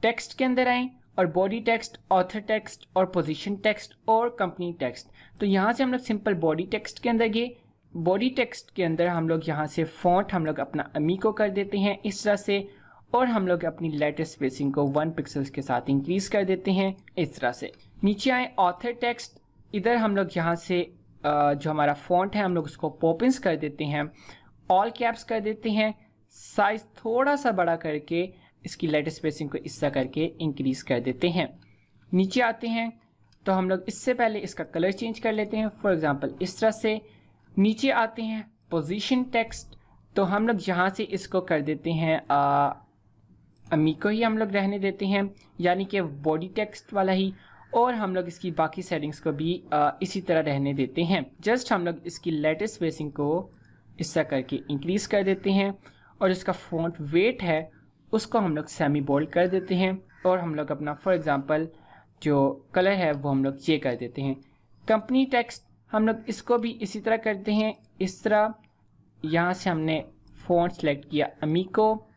टेक्स्ट के अंदर आए और बॉडी टेक्स्ट, ऑथर टेक्स्ट और पोजीशन टेक्स्ट और कंपनी टेक्स्ट। तो यहाँ से हम लोग सिंपल बॉडी टेक्स्ट के अंदर गए। बॉडी टेक्स्ट के अंदर हम लोग यहाँ से फॉन्ट हम लोग अपना अमीको कर देते हैं इस तरह से, और हम लोग अपनी लेटर स्पेसिंग को 1 पिक्सल्स के साथ इंक्रीज कर देते हैं इस तरह से। नीचे आए ऑथर टेक्स्ट, इधर हम लोग यहाँ से जो हमारा फॉन्ट है हम लोग उसको पॉपिंस कर देते हैं, ऑल कैप्स कर देते हैं, साइज थोड़ा सा बड़ा करके इसकी लेटर स्पेसिंग को इस तरह करके इंक्रीज कर देते हैं। नीचे आते हैं तो हम लोग इससे पहले इसका कलर चेंज कर लेते हैं, फॉर एग्जांपल इस तरह से। नीचे आते हैं पोजीशन टेक्स्ट, तो हम लोग यहाँ से इसको कर देते हैं अमीको ही हम लोग रहने देते हैं, यानी कि बॉडी टेक्स्ट वाला ही, और हम लोग इसकी बाकी सेटिंग्स को भी इसी तरह रहने देते हैं। जस्ट हम लोग इसकी लेटर स्पेसिंग को इस तरह करके इंक्रीज कर देते हैं और इसका फॉन्ट वेट है उसको हम लोग सेमी बोल्ड कर देते हैं, और हम लोग अपना फॉर एग्जांपल जो कलर है वो हम लोग ये कर देते हैं। कंपनी टेक्स्ट हम लोग इसको भी इसी तरह करते हैं इस तरह। यहाँ से हमने फॉन्ट सेलेक्ट किया अमीको,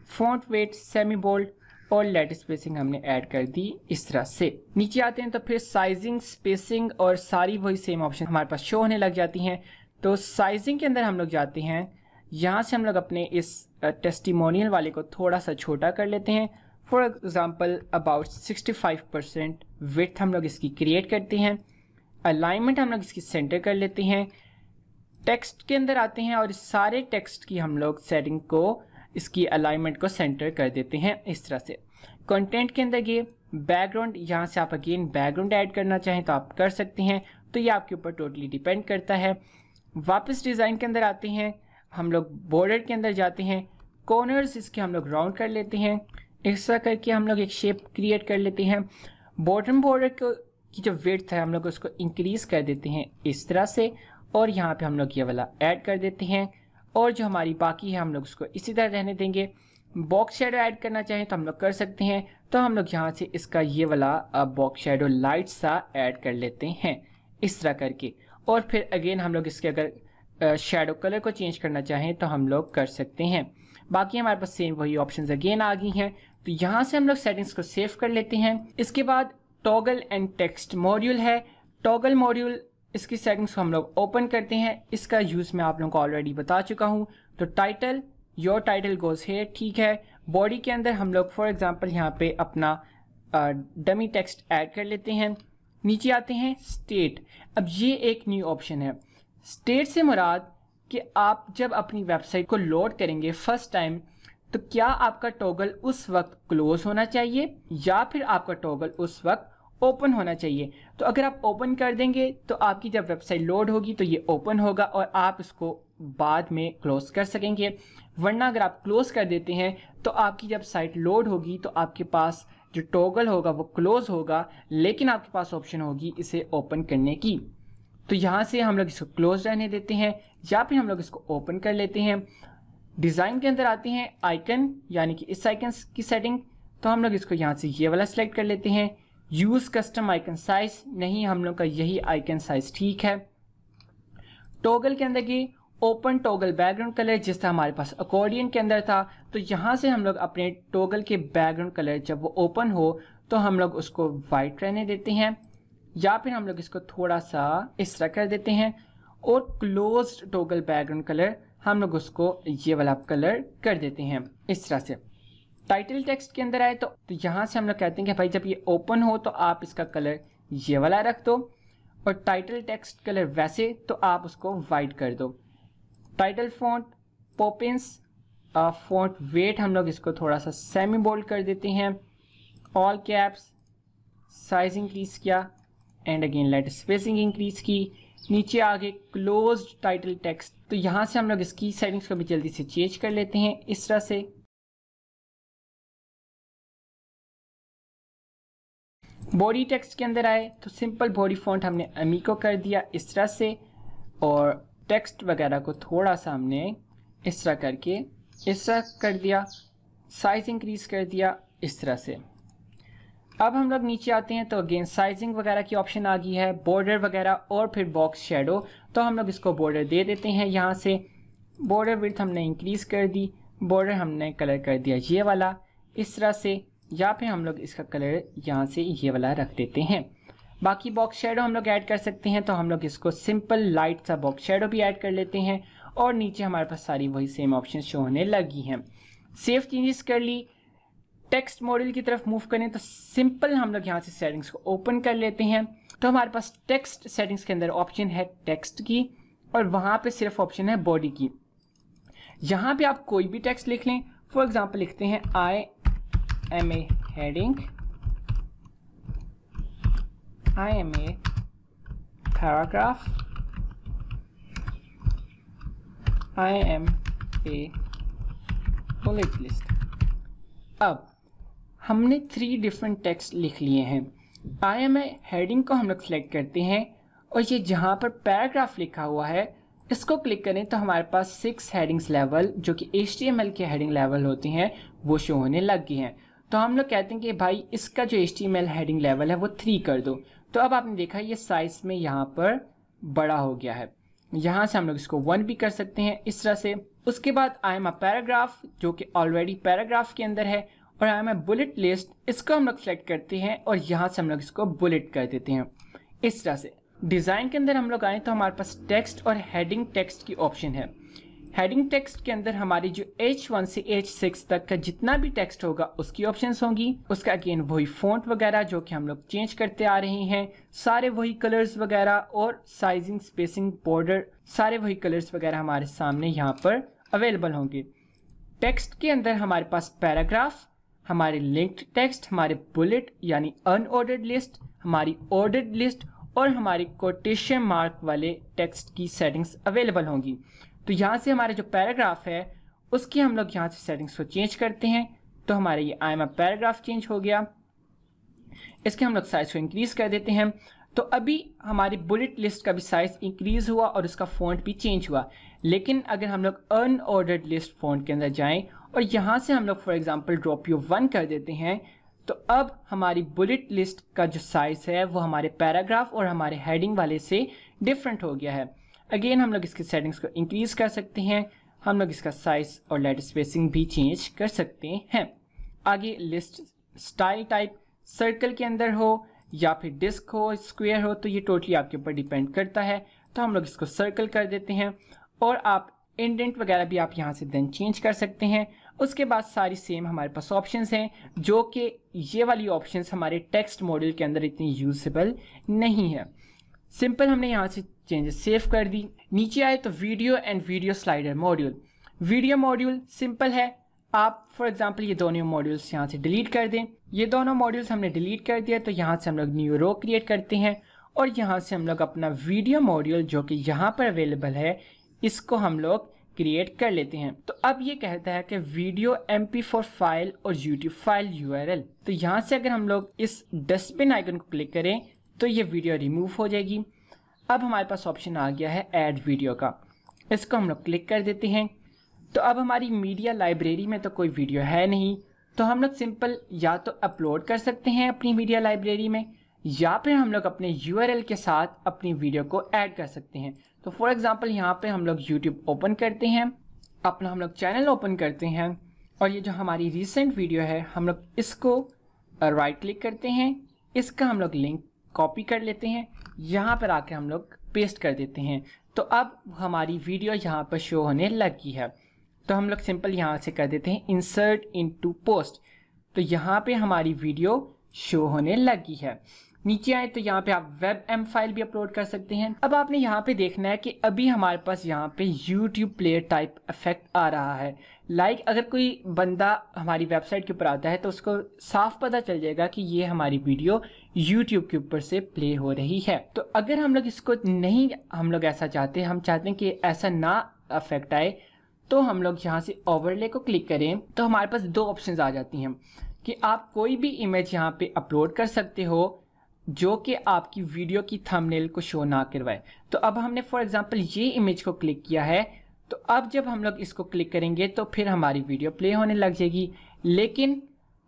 फॉन्ट वेट सेमी बोल्ड और लेटर स्पेसिंग हमने ऐड कर दी इस तरह से। नीचे आते हैं तो फिर साइजिंग, स्पेसिंग और सारी वही सेम ऑप्शन हमारे पास शो होने लग जाती हैं। तो साइजिंग के अंदर हम लोग जाते हैं, यहाँ से हम लोग अपने इस टेस्टिमोनियल वाले को थोड़ा सा छोटा कर लेते हैं, फॉर एग्जांपल अबाउट 65% विड्थ हम लोग इसकी क्रिएट करते हैं। अलाइनमेंट हम लोग इसकी सेंटर कर लेते हैं। टेक्स्ट के अंदर आते हैं और इस सारे टेक्स्ट की हम लोग सेटिंग को, इसकी अलाइनमेंट को सेंटर कर देते हैं इस तरह से। कंटेंट के अंदर ये बैकग्राउंड, यहाँ से आप अगेन बैकग्राउंड ऐड करना चाहें तो आप कर सकते हैं, तो ये आपके ऊपर टोटली डिपेंड करता है। वापस डिज़ाइन के अंदर आते हैं, हम लोग बॉर्डर के अंदर जाते हैं, कॉर्नर्स इसके हम लोग राउंड कर लेते हैं, इस तरह करके हम लोग एक शेप क्रिएट कर लेते हैं। बॉटम बॉर्डर की जो विड्थ है हम लोग उसको इंक्रीज कर देते हैं इस तरह से, और यहाँ पे हम लोग ये वाला ऐड कर देते हैं, और जो हमारी बाकी है हम लोग उसको इसी तरह रहने देंगे। बॉक्स शेडो ऐड करना चाहें तो हम लोग कर सकते हैं, तो हम लोग यहाँ से इसका ये वाला बॉक्स शेडो लाइट सा ऐड कर लेते हैं इस तरह करके। और फिर अगेन हम लोग इसके अगर शेडो कलर को चेंज करना चाहें तो हम लोग कर सकते हैं। बाकी हमारे पास सेम वही ऑप्शंस अगेन आ गई हैं, तो यहाँ से हम लोग सेटिंग्स को सेव कर लेते हैं। इसके बाद टॉगल एंड टेक्स्ट मॉड्यूल है। टॉगल मॉड्यूल, इसकी सेटिंग्स को हम लोग ओपन करते हैं। इसका यूज़ मैं आप लोगों को ऑलरेडी बता चुका हूँ। तो title, your title goes hair, ठीक है। बॉडी के अंदर हम लोग फॉर एग्जांपल यहाँ पे अपना डमी टेक्स्ट ऐड कर लेते हैं। नीचे आते हैं स्टेट। अब ये एक न्यू ऑप्शन है। स्टेट से मुराद कि आप जब अपनी वेबसाइट को लोड करेंगे फर्स्ट टाइम, तो क्या आपका टॉगल उस वक्त क्लोज होना चाहिए या फिर आपका टॉगल उस वक्त ओपन होना चाहिए। तो अगर आप ओपन कर देंगे तो आपकी जब वेबसाइट लोड होगी तो ये ओपन होगा और आप इसको बाद में क्लोज कर सकेंगे। वरना अगर आप क्लोज कर देते हैं तो आपकी जब साइट लोड होगी तो आपके पास जो टॉगल होगा वो क्लोज होगा, लेकिन आपके पास ऑप्शन होगी इसे ओपन करने की। तो यहाँ से हम लोग इसको क्लोज रहने देते हैं या फिर हम लोग इसको ओपन कर लेते हैं। डिज़ाइन के अंदर आते हैं आइकन, यानी कि इस आइकन की सेटिंग, तो हम लोग इसको यहाँ से ये वाला सेलेक्ट कर लेते हैं। यूज़ कस्टम आइकन साइज, नहीं, हम लोग का यही आइकन साइज ठीक है। टॉगल के अंदर की ओपन टॉगल बैकग्राउंड कलर, जिस तरह हमारे पास अकॉर्डियन के अंदर था, तो यहाँ से हम लोग अपने टॉगल के बैकग्राउंड कलर जब वो ओपन हो तो हम लोग उसको वाइट रहने देते हैं, या फिर हम लोग इसको थोड़ा सा इस तरह कर देते हैं। और क्लोज्ड टॉगल बैकग्राउंड कलर हम लोग उसको ये वाला कलर कर देते हैं इस तरह से। टाइटल टेक्स्ट के अंदर आए तो यहाँ से हम लोग कहते हैं कि भाई जब ये ओपन हो तो आप इसका कलर ये वाला रख दो, और टाइटल टेक्स्ट कलर वैसे तो आप उसको वाइट कर दो। Title font Poppins, font weight हम लोग इसको थोड़ा सा सेमी बोल्ड कर देते हैं, ऑल कैप्स, साइज इंक्रीज किया and again later spacing increase की। नीचे आगे क्लोज्ड टाइटल टेक्स्ट, तो यहाँ से हम लोग इसकी सेटिंग्स को भी जल्दी से चेंज कर लेते हैं इस तरह से। बॉडी टेक्स्ट के अंदर आए तो सिंपल बॉडी फॉन्ट हमने अमी को कर दिया इस तरह से, और टेक्स्ट वगैरह को थोड़ा सा हमने इस तरह करके इस तरह कर दिया, साइज इंक्रीज कर दिया इस तरह से। अब हम लोग नीचे आते हैं तो अगेन साइजिंग वगैरह की ऑप्शन आ गई है, बॉर्डर वगैरह और फिर बॉक्स शेडो, तो हम लोग इसको बॉर्डर दे देते हैं। यहाँ से बॉर्डर विड्थ हमने इंक्रीज कर दी, बॉर्डर हमने कलर कर दिया ये वाला इस तरह से, या फिर हम लोग इसका कलर यहाँ से ये वाला रख देते हैं। बाकी बॉक्स शेडो हम लोग ऐड कर सकते हैं, तो हम लोग इसको सिंपल लाइट सा बॉक्स शेडो भी ऐड कर लेते हैं, और नीचे हमारे पास सारी वही सेम ऑप्शन शो होने लगी हैं। सेव चेंजेस कर ली। टेक्स्ट मॉड्यूल की तरफ मूव करें तो सिंपल हम लोग यहाँ से सेटिंग्स को ओपन कर लेते हैं, तो हमारे पास टेक्स्ट सेटिंग्स के अंदर ऑप्शन है टेक्स्ट की, और वहाँ पे सिर्फ ऑप्शन है बॉडी की। यहाँ पे आप कोई भी टेक्स्ट लिख लें, फॉर एग्जांपल लिखते हैं I am a heading, I am a paragraph, I am a bullet list. अब हमने 3 डिफरेंट टेक्स्ट लिख लिए हैं। आई एम ए हेडिंग को हम लोग सेलेक्ट करते हैं, और ये जहाँ पर पैराग्राफ लिखा हुआ है इसको क्लिक करें तो हमारे पास 6 हेडिंग्स लेवल जो कि HTML के हेडिंग लेवल होते हैं वो शो होने लग गए हैं। तो हम लोग कहते हैं कि भाई इसका जो HTML हेडिंग लेवल है वो 3 कर दो। तो अब आपने देखा ये साइज में यहाँ पर बड़ा हो गया है। यहाँ से हम लोग इसको 1 भी कर सकते हैं इस तरह से। उसके बाद आई एम अ पैराग्राफ जो कि ऑलरेडी पैराग्राफ के अंदर है, और आई एम अ बुलेट लिस्ट, इसको हम लोग सेलेक्ट करते हैं और यहाँ से हम लोग इसको बुलेट कर देते हैं इस तरह से। डिज़ाइन के अंदर हम लोग आए तो हमारे पास टेक्स्ट और हेडिंग टेक्स्ट की ऑप्शन है। हेडिंग टेक्स्ट के अंदर हमारी जो H1 से H6 तक का जितना भी टेक्स्ट होगा उसकी ऑप्शंस होंगी। उसका अगेन वही फॉन्ट वगैरह जो कि हम लोग चेंज करते आ रहे हैं, सारे वही कलर्स वगैरह, और साइजिंग, स्पेसिंग, बॉर्डर, सारे वही कलर्स वगैरह हमारे सामने यहाँ पर अवेलेबल होंगे। टेक्स्ट के अंदर हमारे पास पैराग्राफ, हमारे लिंक्ड टेक्स्ट, हमारे बुलेट यानी अनऑर्डर्ड लिस्ट, हमारी ऑर्डर्ड लिस्ट, और हमारी कोटेशन मार्क वाले टेक्स्ट की सेटिंग्स अवेलेबल होंगी। तो यहाँ से हमारे जो पैराग्राफ है उसकी हम लोग यहाँ से सेटिंग्स को चेंज करते हैं, तो हमारे ये आई एम अ पैराग्राफ चेंज हो गया। इसके हम लोग साइज को इंक्रीज कर देते हैं, तो अभी हमारी बुलेट लिस्ट का भी साइज इंक्रीज हुआ और उसका फॉन्ट भी चेंज हुआ। लेकिन अगर हम लोग अनऑर्डर्ड लिस्ट फॉन्ट के अंदर जाएं और यहाँ से हम लोग फॉर एग्जांपल ड्रॉप यू 1 कर देते हैं, तो अब हमारी बुलेट लिस्ट का जो साइज है वो हमारे पैराग्राफ और हमारे हेडिंग वाले से डिफरेंट हो गया है। अगेन हम लोग इसकी सेटिंग्स को इंक्रीज कर सकते हैं, हम लोग इसका साइज और लेटर स्पेसिंग भी चेंज कर सकते हैं। आगे लिस्ट स्टाइल टाइप सर्कल के अंदर हो या फिर डिस्क हो, स्क्वायर हो, तो ये टोटली आपके ऊपर डिपेंड करता है। तो हम लोग इसको सर्कल कर देते हैं, और आप इंडेंट वगैरह भी आप यहाँ से देन चेंज कर सकते हैं। उसके बाद सारी सेम हमारे पास ऑप्शंस हैं, जो कि ये वाली ऑप्शंस हमारे टेक्स्ट मॉड्यूल के अंदर इतनी यूजेबल नहीं है। सिंपल हमने यहाँ से चेंजेस सेव कर दी। नीचे आए तो video and video slider module. Video module simple है, आप फॉर एग्जांपल ये दोनों मॉड्यूल्स यहाँ से डिलीट कर दें। ये दोनों मॉड्यूल्स हमने डिलीट कर दिया, तो यहाँ से हम लोग न्यू रो क्रिएट करते हैं, और यहाँ से हम लोग अपना वीडियो मॉड्यूल जो कि यहाँ पर अवेलेबल है इसको हम लोग क्रिएट कर लेते हैं। तो अब ये कहता है कि वीडियो MP4 फाइल और YouTube फाइल URL। तो यहाँ से अगर हम लोग इस डस्टबिन आइकन को क्लिक करें तो ये वीडियो रिमूव हो जाएगी। अब हमारे पास ऑप्शन आ गया है ऐड वीडियो का, इसको हम लोग क्लिक कर देते हैं। तो अब हमारी मीडिया लाइब्रेरी में तो कोई वीडियो है नहीं, तो हम लोग सिंपल या तो अपलोड कर सकते हैं अपनी मीडिया लाइब्रेरी में, या फिर हम लोग अपने URL के साथ अपनी वीडियो को ऐड कर सकते हैं। तो फॉर एग्जांपल यहाँ पे हम लोग YouTube ओपन करते हैं, अपना हम लोग चैनल ओपन करते हैं, और ये जो हमारी रिसेंट वीडियो है हम लोग इसको राइट क्लिक करते हैं, इसका हम लोग लिंक कॉपी कर लेते हैं, यहाँ पर आके हम लोग पेस्ट कर देते हैं। तो अब हमारी वीडियो यहाँ पर शो होने लगी है। तो हम लोग सिंपल यहाँ से कर देते हैं इंसर्ट इनटू पोस्ट, तो यहाँ पे हमारी वीडियो शो होने लगी है। नीचे आए तो यहाँ पे आप WebM फाइल भी अपलोड कर सकते हैं। अब आपने यहाँ पे देखना है कि अभी हमारे पास यहाँ पे YouTube प्लेयर टाइप इफेक्ट आ रहा है। अगर कोई बंदा हमारी वेबसाइट के ऊपर आता है तो उसको साफ पता चल जाएगा कि ये हमारी वीडियो YouTube के ऊपर से प्ले हो रही है। तो अगर हम लोग इसको नहीं, हम लोग ऐसा चाहते हैं, हम चाहते हैं कि ऐसा ना इफेक्ट आए, तो हम लोग यहाँ से ओवरले को क्लिक करें तो हमारे पास दो ऑप्शंस आ जाती हैं कि आप कोई भी इमेज यहाँ पे अपलोड कर सकते हो जो कि आपकी वीडियो की थंबनेल को शो ना करवाए। तो अब हमने फॉर एग्जांपल ये इमेज को क्लिक किया है, तो अब जब हम लोग इसको क्लिक करेंगे तो फिर हमारी वीडियो प्ले होने लग जाएगी। लेकिन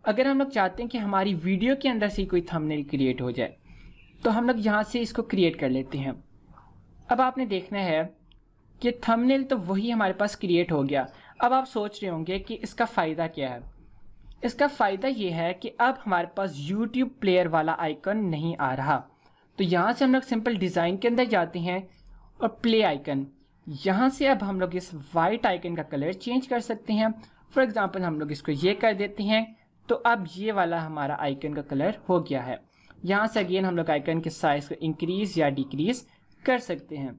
अगर हम लोग चाहते हैं कि हमारी वीडियो के अंदर से कोई थंबनेल क्रिएट हो जाए तो हम लोग यहाँ से इसको क्रिएट कर लेते हैं। अब आपने देखना है कि थंबनेल तो वही हमारे पास क्रिएट हो गया। अब आप सोच रहे होंगे कि इसका फ़ायदा क्या है। इसका फ़ायदा ये है कि अब हमारे पास YouTube प्लेयर वाला आइकन नहीं आ रहा। तो यहाँ से हम लोग सिंपल डिज़ाइन के अंदर जाते हैं और प्ले आइकन, यहाँ से अब हम लोग इस वाइट आइकन का कलर चेंज कर सकते हैं। फॉर एग्जांपल हम लोग इसको ये कर देते हैं तो अब ये वाला हमारा आइकन का कलर हो गया है। यहाँ से अगेन हम लोग आइकन के साइज़ को इंक्रीज़ या डिक्रीज़ कर सकते हैं।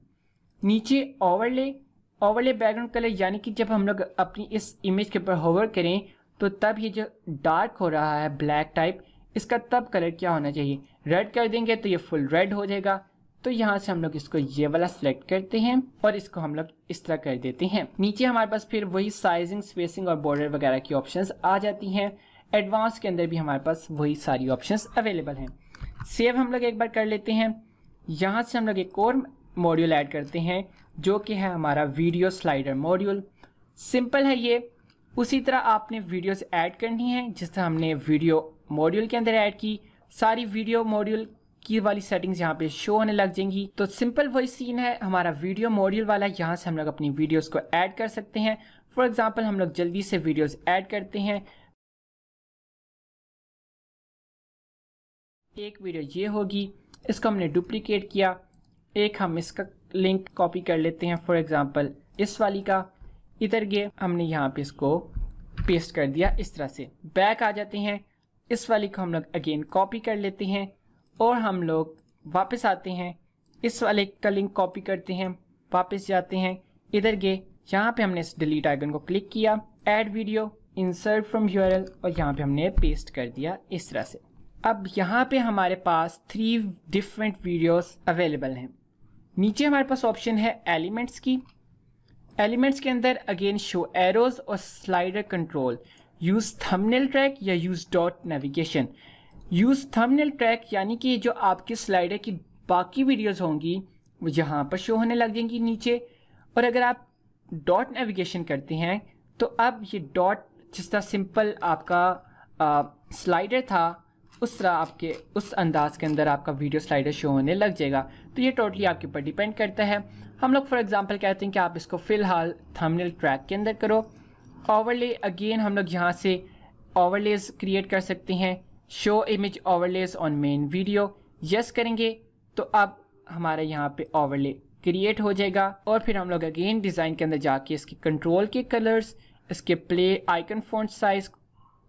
नीचे ओवरले बैकग्राउंड कलर, यानी कि जब हम लोग अपनी इस इमेज के ऊपर होवर करें तो तब ये जो डार्क हो रहा है ब्लैक टाइप, इसका तब कलर क्या होना चाहिए, रेड कर देंगे तो ये फुल रेड हो जाएगा। तो यहाँ से हम लोग इसको ये वाला सिलेक्ट करते हैं और इसको हम लोग इस तरह कर देते हैं। नीचे हमारे पास फिर वही साइजिंग, स्पेसिंग और बॉर्डर वगैरह की ऑप्शंस आ जाती हैं। एडवांस के अंदर भी हमारे पास वही सारी ऑप्शंस अवेलेबल हैं। सेव हम लोग एक बार कर लेते हैं। यहाँ से हम लोग एक और मॉड्यूल ऐड करते हैं जो कि है हमारा वीडियो स्लाइडर मॉड्यूल। सिंपल है ये। उसी तरह आपने वीडियोस ऐड करनी है जिस तरह हमने वीडियो मॉड्यूल के अंदर ऐड की। सारी वीडियो मॉड्यूल की वाली सेटिंग्स यहाँ पे शो होने लग जाएंगी। तो सिंपल वही सीन है हमारा वीडियो मॉड्यूल वाला। यहाँ से हम लोग अपनी वीडियोस को ऐड कर सकते हैं। फॉर एग्जांपल हम लोग जल्दी से वीडियोस ऐड करते हैं। एक वीडियो ये होगी, इसको हमने डुप्लीकेट किया। एक हम इसका लिंक कॉपी कर लेते हैं, फॉर एग्जांपल इस वाली का, इधर गए हमने यहाँ पे इसको पेस्ट कर दिया। इस तरह से बैक आ जाते हैं। इस वाली को हम लोग अगेन कॉपी कर लेते हैं और हम लोग वापस आते हैं, इस वाले का लिंक कॉपी करते हैं, वापस जाते हैं, इधर गए, यहाँ पे हमने इस डिलीट आइकन को क्लिक किया, add video, insert from URL और यहाँ पे हमने पेस्ट कर दिया इस तरह से। अब यहाँ पे हमारे पास 3 डिफरेंट वीडियोस अवेलेबल हैं। नीचे हमारे पास ऑप्शन है एलिमेंट्स की। एलिमेंट्स के अंदर अगेन शो एरोज और slider control, use thumbnail track या use dot navigation. Use thumbnail track यानी कि जो आपकी स्लाइडर की बाकी वीडियोस होंगी वो यहाँ पर शो होने लग जाएंगी नीचे। और अगर आप डॉट नेविगेशन करते हैं तो अब ये डॉट, जिस तरह सिंपल आपका स्लाइडर था उस तरह आपके उस अंदाज के अंदर आपका वीडियो स्लाइडर शो होने लग जाएगा। तो ये टोटली आपके ऊपर डिपेंड करता है। हम लोग फॉर एग्जांपल कहते हैं कि आप इसको फ़िलहाल थंबनेल ट्रैक के अंदर करो। ओवरले, अगेन हम लोग यहाँ से ओवरलेज क्रिएट कर सकते हैं। Show image overlays on main video, yes करेंगे तो अब हमारा यहाँ पे ओवरले क्रिएट हो जाएगा। और फिर हम लोग अगेन डिज़ाइन के अंदर जाके इसके कंट्रोल के कलर्स, इसके प्ले आइकन फॉन्ट साइज़,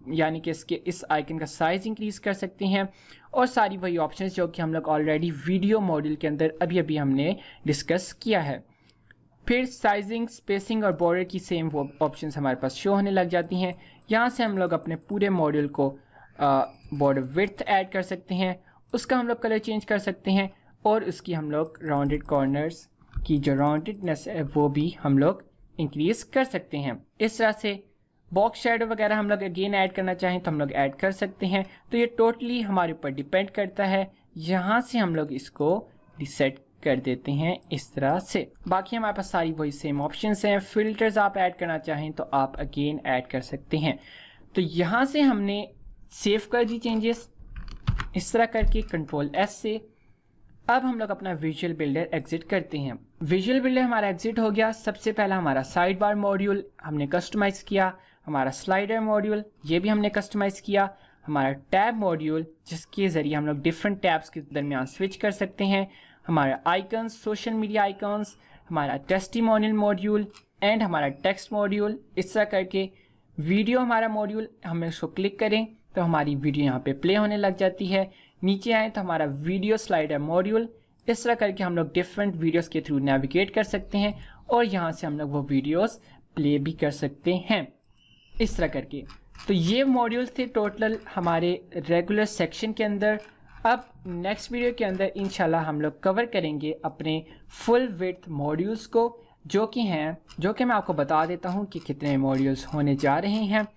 यानी कि इसके इस आइकन का साइज़ इंक्रीज़ कर सकते हैं और सारी वही ऑप्शंस जो कि हम लोग ऑलरेडी वीडियो मॉड्यूल के अंदर अभी हमने डिस्कस किया है। फिर साइजिंग, स्पेसिंग और बॉर्डर की सेम वो ऑप्शंस हमारे पास शो होने लग जाती हैं। यहाँ से हम लोग अपने पूरे मॉड्यूल को बॉर्डर विड्थ ऐड कर सकते हैं, उसका हम लोग कलर चेंज कर सकते हैं और उसकी हम लोग राउंडेड कॉर्नर्स की जो राउंडेडनेस है वो भी हम लोग इंक्रीज़ कर सकते हैं। इस तरह से बॉक्स शेडो वगैरह हम लोग अगेन ऐड करना चाहें तो हम लोग ऐड कर सकते हैं। तो ये टोटली हमारे ऊपर डिपेंड करता है। यहाँ से हम लोग इसको रिसेट कर देते हैं इस तरह से। बाकी हमारे पास सारी वही सेम ऑप्शंस हैं। फिल्टर्स आप ऐड करना चाहें तो आप अगेन ऐड कर सकते हैं। तो यहाँ से हमने सेव कर दी चेंजेस इस तरह करके Ctrl+S से। अब हम लोग अपना विजुअल बिल्डर एग्जिट करते हैं। विजुअल बिल्डर हमारा एग्जिट हो गया। सबसे पहला हमारा साइड बार मॉड्यूल हमने कस्टमाइज़ किया, हमारा स्लाइडर मॉड्यूल ये भी हमने कस्टमाइज़ किया, हमारा टैब मॉड्यूल जिसके ज़रिए हम लोग डिफरेंट टैब्स के दरमियान स्विच कर सकते हैं, हमारा आइकन्स, सोशल मीडिया आइकन्स, हमारा टेस्टिमोनियल मॉड्यूल एंड हमारा टेक्स्ट मॉड्यूल। इस तरह करके वीडियो हमारा मॉड्यूल, हम इसको क्लिक करें तो हमारी वीडियो यहाँ पे प्ले होने लग जाती है। नीचे आए तो हमारा वीडियो स्लाइडर मॉड्यूल, इस तरह करके हम लोग डिफरेंट वीडियोस के थ्रू नेविगेट कर सकते हैं और यहाँ से हम लोग वो वीडियोस प्ले भी कर सकते हैं इस तरह करके। तो ये मॉड्यूल्स थे टोटल हमारे रेगुलर सेक्शन के अंदर। अब नेक्स्ट वीडियो के अंदर इंशाल्लाह हम लोग कवर करेंगे अपने फुल विड्थ मॉड्यूल्स को, जो कि मैं आपको बता देता हूँ कि कितने मॉड्यूल्स होने जा रहे हैं।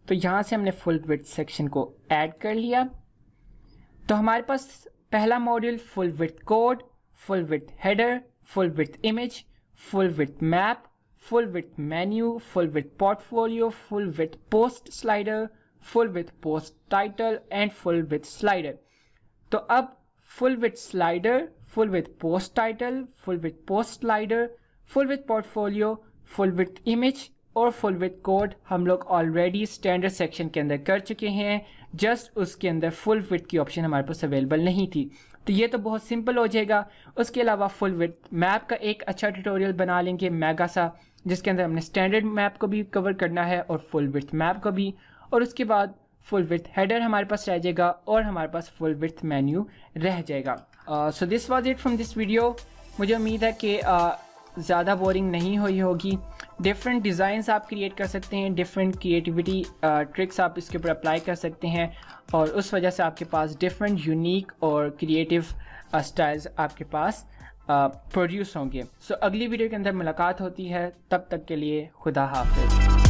तो यहाँ से हमने फुल विड्थ सेक्शन को ऐड कर लिया। तो हमारे पास पहला module full width code, full width header, full width image, full width map, full width menu, full width portfolio, full width post slider, full width post title and full width slider. तो अब full width slider, full width post title, full width post slider, full width portfolio, full width image और फुल विड्थ कोड हम लोग ऑलरेडी स्टैंडर्ड सेक्शन के अंदर कर चुके हैं। जस्ट उसके अंदर फुल विड्थ की ऑप्शन हमारे पास अवेलेबल नहीं थी, तो ये तो बहुत सिंपल हो जाएगा। उसके अलावा फुल विड्थ मैप का एक अच्छा ट्यूटोरियल बना लेंगे मेगा सा, जिसके अंदर हमने स्टैंडर्ड मैप को भी कवर करना है और फुल विड्थ मैप को भी। और उसके बाद फुल विड्थ हेडर हमारे पास रह जाएगा और हमारे पास फुल विड्थ मेन्यू रह जाएगा। So this was it from this video. मुझे उम्मीद है कि ज़्यादा बोरिंग नहीं हुई होगी। डिफरेंट डिज़ाइंस आप क्रिएट कर सकते हैं, डिफरेंट क्रिएटिविटी ट्रिक्स आप इसके ऊपर अप्लाई कर सकते हैं और उस वजह से आपके पास डिफरेंट यूनिक और क्रिएटिव स्टाइल्स आपके पास प्रोड्यूस होंगे। सो अगली वीडियो के अंदर मुलाकात होती है, तब तक के लिए खुदा हाफिज़।